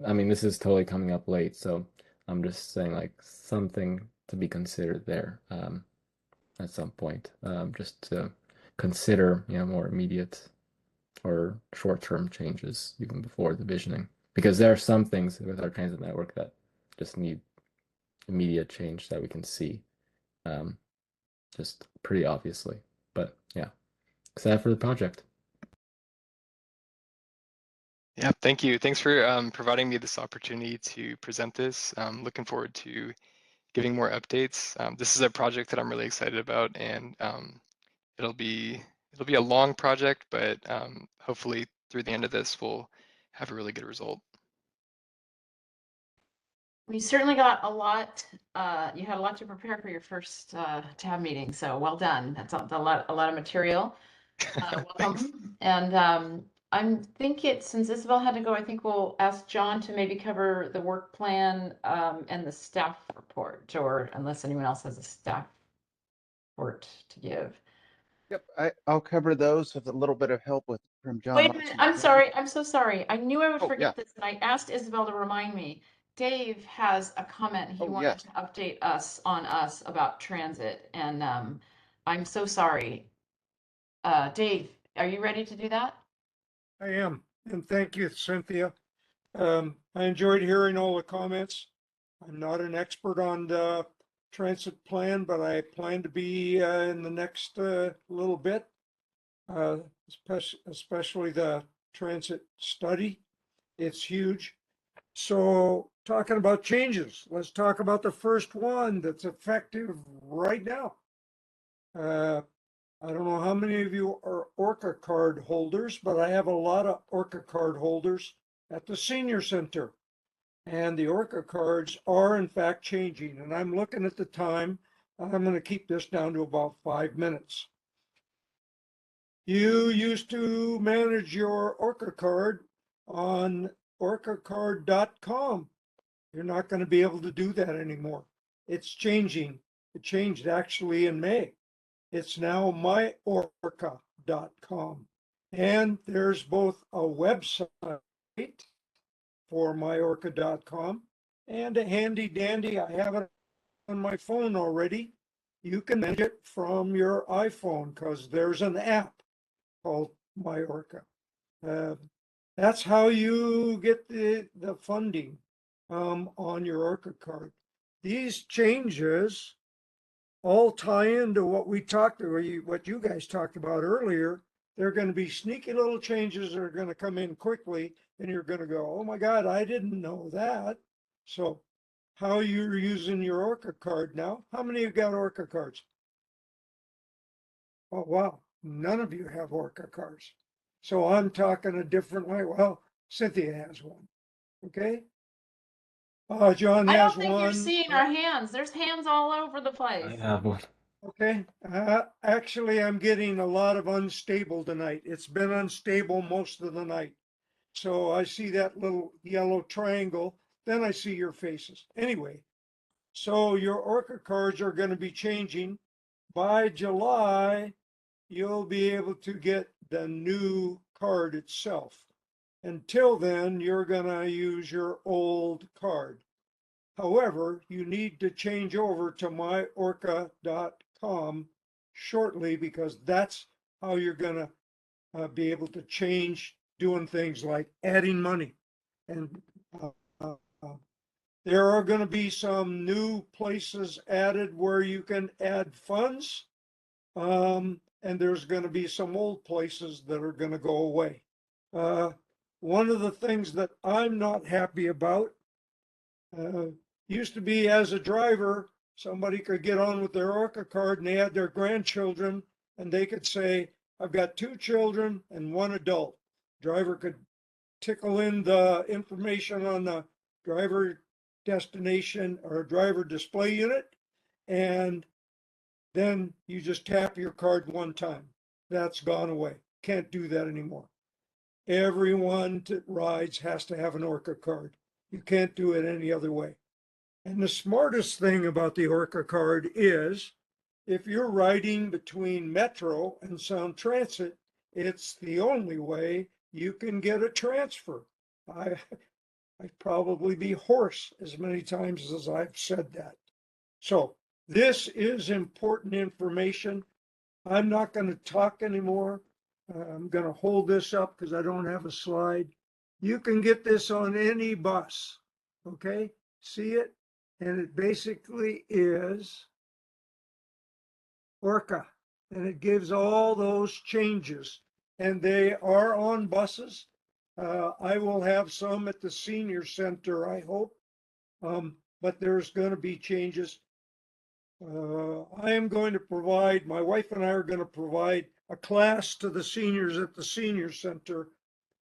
Speaker 10: I mean, this is totally coming up late, so I'm just saying like something to be considered there at some point, just to consider, you know, more immediate or short-term changes even before the visioning, because there are some things with our transit network that just need immediate change that we can see, just pretty obviously. But yeah, excited for the project.
Speaker 4: Yeah, thank you. Thanks for providing me this opportunity to present this. Looking forward to giving more updates. This is a project that I'm really excited about, and it'll be a long project, but hopefully through the end of this, we'll have a really good result.
Speaker 1: We certainly got a lot. You had a lot to prepare for your first tab meeting, so well done. That's a lot of material. Welcome. And I think since Isabel had to go, I think we'll ask John to maybe cover the work plan and the staff report, or unless anyone else has a staff report to give.
Speaker 13: Yep, I'll cover those with a little bit of help from John.
Speaker 1: Wait a minute, I'm sorry, I'm so sorry. I knew I would
Speaker 13: Oh,
Speaker 1: forget
Speaker 13: yeah.
Speaker 1: this, and I asked Isabel to remind me. Dave has a comment. He wanted
Speaker 13: yes.
Speaker 1: to update us about transit, and I'm so sorry. Dave, are you ready to do that?
Speaker 7: I am, and thank you, Cynthia. I enjoyed hearing all the comments. I'm not an expert on the transit plan, but I plan to be in the next little bit, especially the transit study. It's huge. So talking about changes, let's talk about the first one that's effective right now. I don't know how many of you are Orca card holders, but I have a lot of Orca card holders at the senior center. And the Orca cards are in fact changing. And I'm looking at the time I'm going to keep this down to about 5 minutes. You used to manage your Orca card on orcacard.com. You're not going to be able to do that anymore. It's changing. It changed actually in May. It's now myorca.com. And there's both a website for myorca.com and a handy dandy, I have it on my phone already. You can manage it from your iPhone because there's an app called myorca. That's how you get the funding on your Orca card. These changes all tie into what we talked about, what you guys talked about earlier. They're going to be sneaky little changes that are going to come in quickly, and you're going to go, oh my God, I didn't know that. So how you're using your Orca card now. How many of you got Orca cards? Oh, wow. None of you have Orca cards. So I'm talking a different way. Well, Cynthia has one. Okay. John
Speaker 1: I
Speaker 7: has
Speaker 1: don't think you're
Speaker 7: one.
Speaker 1: seeing our hands. There's hands all over the
Speaker 10: I
Speaker 1: place.
Speaker 10: have one.
Speaker 7: Okay. Actually, I'm getting a lot of unstable tonight. It's been unstable most of the night. So I see that little yellow triangle. Then I see your faces. Anyway, so your Orca cards are going to be changing. By July, you'll be able to get the new card itself. Until then, you're going to use your old card. However, you need to change over to myorca.com shortly because that's how you're going to be able to change doing things like adding money. And there are going to be some new places added where you can add funds. And there's going to be some old places that are going to go away. One of the things that I'm not happy about used to be as a driver, somebody could get on with their Orca card and they had their grandchildren and they could say, I've got 2 children and 1 adult. Driver could tickle in the information on the driver destination or driver display unit, and then you just tap your card one time. That's gone away. Can't do that anymore. Everyone that rides has to have an Orca card. You can't do it any other way. And the smartest thing about the Orca card is if you're riding between Metro and Sound Transit, it's the only way you can get a transfer. I'd probably be hoarse as many times as I've said that. So this is important information. I'm not going to talk anymore. I'm going to hold this up because I don't have a slide. You can get this on any bus. Okay, see it? And it basically is Orca, and it gives all those changes, and they are on buses. I will have some at the senior center, I hope, but there's going to be changes. I am going to provide, my wife and I are going to provide a class to the seniors at the senior center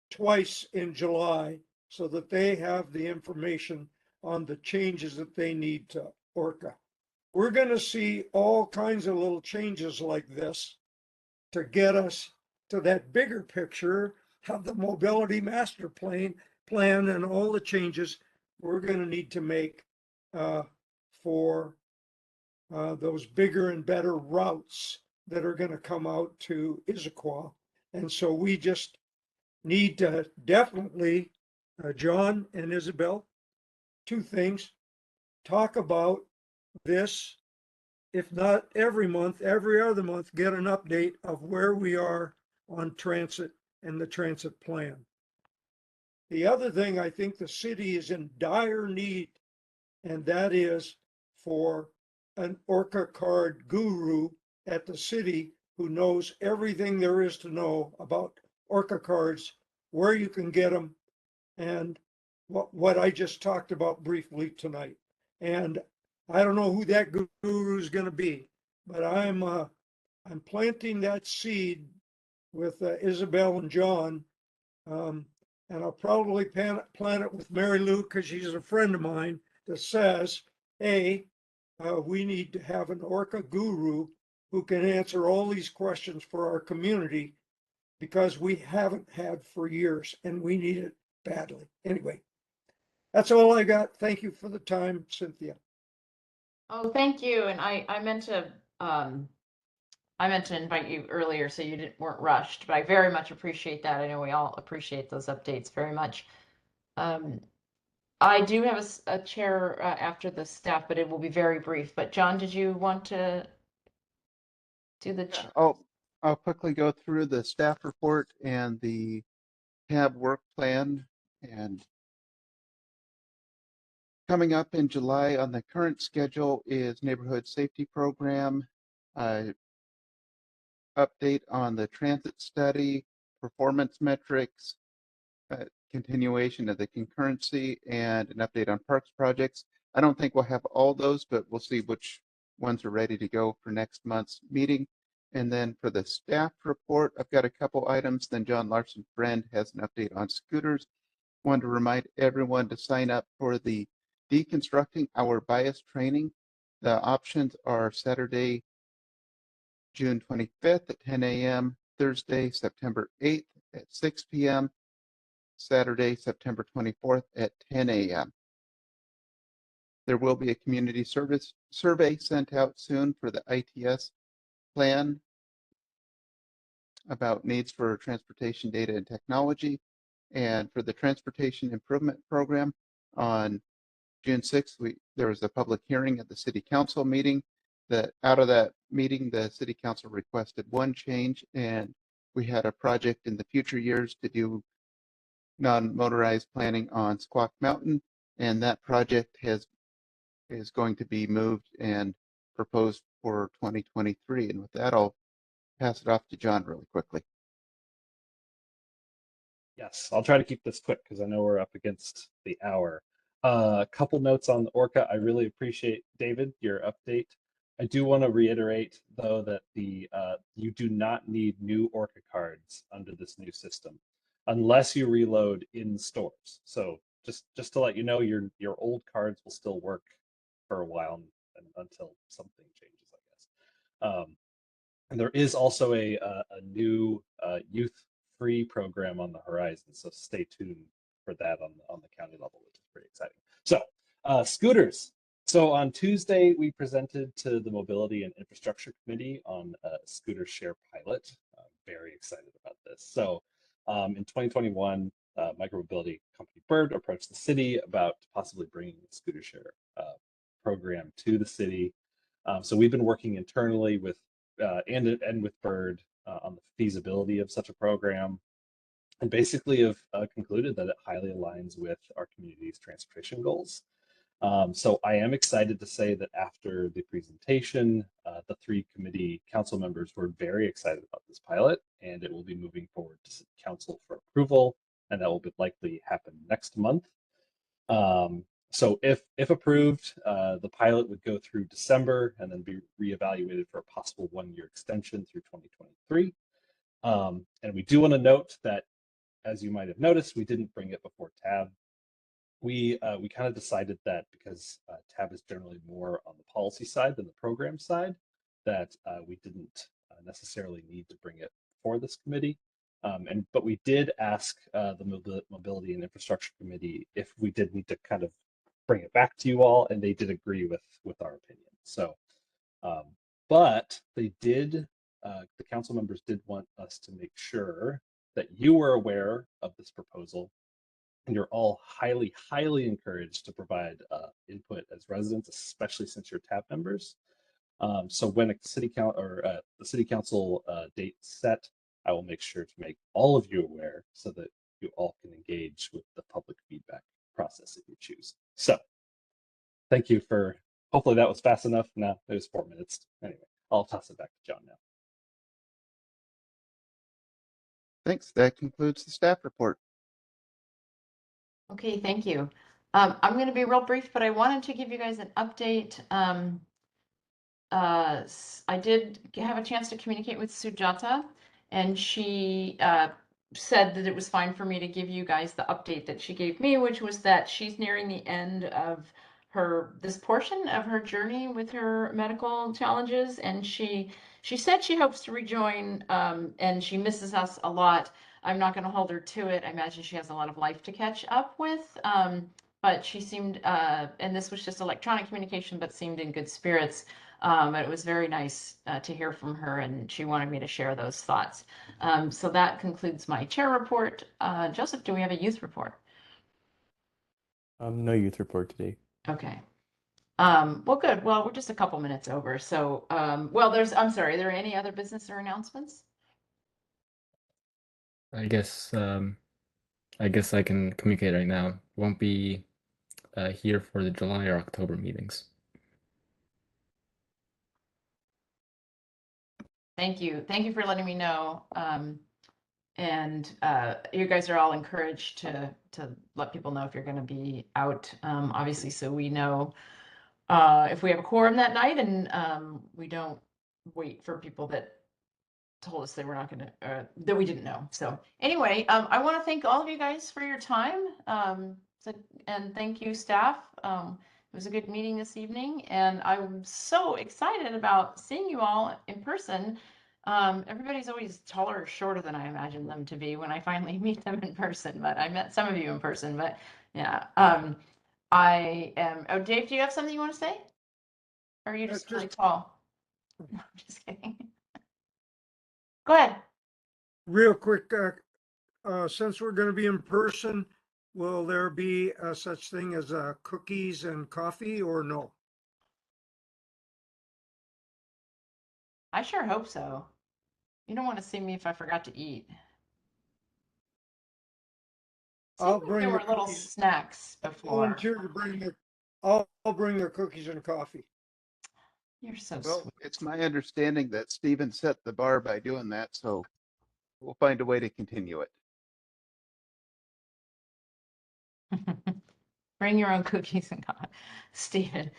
Speaker 7: twice in July so that they have the information on the changes that they need to Orca. We're going to see all kinds of little changes like this to get us to that bigger picture of the mobility master plan and all the changes we're going to need to make for those bigger and better routes that are going to come out to Issaquah. And so we just need to definitely, John and Isabel, 2 things, talk about this, if not every month, every other month, get an update of where we are on transit and the transit plan. The other thing I think the city is in dire need, and that is for an Orca card guru at the city who knows everything there is to know about Orca cards, where you can get them, and what I just talked about briefly tonight. And I don't know who that guru is going to be, but I'm planting that seed with Isabel and John, and I'll probably plant it with Mary Lou because she's a friend of mine that says, hey, we need to have an Orca guru who can answer all these questions for our community, because we haven't had for years and we need it badly. Anyway, that's all I got. Thank you for the time, Cynthia.
Speaker 1: Oh, thank you. And I meant to invite you earlier so you weren't rushed, but I very much appreciate that. I know we all appreciate those updates very much. I do have a chair after the staff, but it will be very brief. But John, did you want to do the?
Speaker 13: I'll quickly go through the staff report and the TAB work plan. And coming up in July on the current schedule is neighborhood safety program, update on the transit study, performance metrics, continuation of the concurrency, and an update on parks projects. I don't think we'll have all those, but we'll see which ones are ready to go for next month's meeting. And then for the staff report, I've got a couple items. Then John Larson Friend has an update on scooters. Want to remind everyone to sign up for the Deconstructing Our Bias training. The options are Saturday, June 25th at 10 a.m., Thursday, September 8th at 6 p.m., Saturday, September 24th at 10 a.m. There will be a community service survey sent out soon for the ITS plan about needs for transportation data and technology. And for the Transportation Improvement Program on June 6th, there was a public hearing at the City Council meeting. That out of that meeting, the City Council requested one change, and we had a project in the future years to do non-motorized planning on Squawk Mountain, and that project is going to be moved and proposed for 2023. And with that, I'll pass it off to John really quickly.
Speaker 14: Yes, I'll try to keep this quick because I know we're up against the hour. A couple notes on the Orca. I really appreciate, David, your update. I do want to reiterate, though, that you do not need new Orca cards under this new system unless you reload in stores. So just to let you know, your old cards will still work for a while until something changes, I guess. And there is also a new youth-free program on the horizon, so stay tuned for that on the county level, which is pretty exciting. So scooters. So on Tuesday, we presented to the Mobility and Infrastructure Committee on a scooter share pilot. I'm very excited about this. So in 2021, micromobility company Bird approached the city about possibly bringing the scooter share program to the city. So we've been working internally with and with Bird on the feasibility of such a program, and basically have concluded that it highly aligns with our community's transportation goals. So I am excited to say that after the presentation, the 3 committee council members were very excited about this pilot, and it will be moving forward to City Council for approval, and that will likely happen next month. So if approved, the pilot would go through December and then be reevaluated for a possible 1-year extension through 2023. And we do want to note that, as you might have noticed, we didn't bring it before TAB. We kind of decided that because TAB is generally more on the policy side than the program side, that we didn't necessarily need to bring it before this committee. But we did ask the Mobility and Infrastructure Committee if we did need to kind of bring it back to you all, and they did agree with our opinion. So, but they did, the council members did want us to make sure that you were aware of this proposal, and you're all highly, highly encouraged to provide input as residents, especially since you're TAB members. So when a city council or the city council date set, I will make sure to make all of you aware so that you all can engage with the public feedback process if you choose. So thank you for, hopefully that was fast enough. No, it was 4 minutes. Anyway, I'll toss it back to John now.
Speaker 13: Thanks. That concludes the staff report.
Speaker 1: Okay, thank you. I'm going to be real brief, but I wanted to give you guys an update. I did have a chance to communicate with Sujata, and she said that it was fine for me to give you guys the update that she gave me, which was that she's nearing the end of this portion of her journey with her medical challenges, and she said she hopes to rejoin, and she misses us a lot. I'm not going to hold her to it. I imagine she has a lot of life to catch up with, but she seemed, and this was just electronic communication, but seemed in good spirits. It was very nice to hear from her, and she wanted me to share those thoughts. So that concludes my chair report. Joseph, do we have a youth report?
Speaker 10: No youth report today.
Speaker 1: Okay. Well, good. Well, we're just a couple minutes over. So, well, I'm sorry, are there any other business or announcements?
Speaker 10: I guess I can communicate right now. Won't be here for the July or October meetings.
Speaker 1: Thank you. Thank you for letting me know. And you guys are all encouraged to let people know if you're going to be out, obviously, so we know if we have a quorum that night, and we don't wait for people that told us they were not going to, that we didn't know. So anyway, I want to thank all of you guys for your time, and thank you, staff. It was a good meeting this evening, and I'm so excited about seeing you all in person. Everybody's always taller or shorter than I imagined them to be when I finally meet them in person, but I met some of you in person. But yeah, I am. Oh, Dave, do you have something you want to say? Or are you just really tall? No, I'm just kidding. Go ahead.
Speaker 7: Real quick, since we're going to be in person, will there be such thing as cookies and coffee or no?
Speaker 1: I sure hope so. You don't want to see me if I forgot to eat.
Speaker 7: I'll
Speaker 1: Seemed like
Speaker 7: bring
Speaker 1: there
Speaker 7: the
Speaker 1: were little
Speaker 7: cookies.
Speaker 1: snacks before.
Speaker 7: Volunteer to bring the. I'll bring the cookies and coffee.
Speaker 1: You're so
Speaker 13: Well,
Speaker 1: sweet.
Speaker 13: it's my understanding that Stephen set the bar by doing that, so we'll find a way to continue it.
Speaker 1: Bring your own cookies and coffee, Stephen.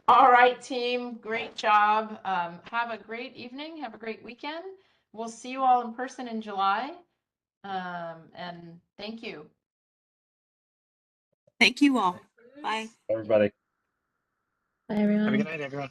Speaker 1: All right, team. Great job. Have a great evening. Have a great weekend. We'll see you all in person in July. And thank you.
Speaker 12: Thank you all. Bye.
Speaker 14: Everybody.
Speaker 3: Bye,
Speaker 5: Have a
Speaker 3: everyone.
Speaker 5: good night, everyone.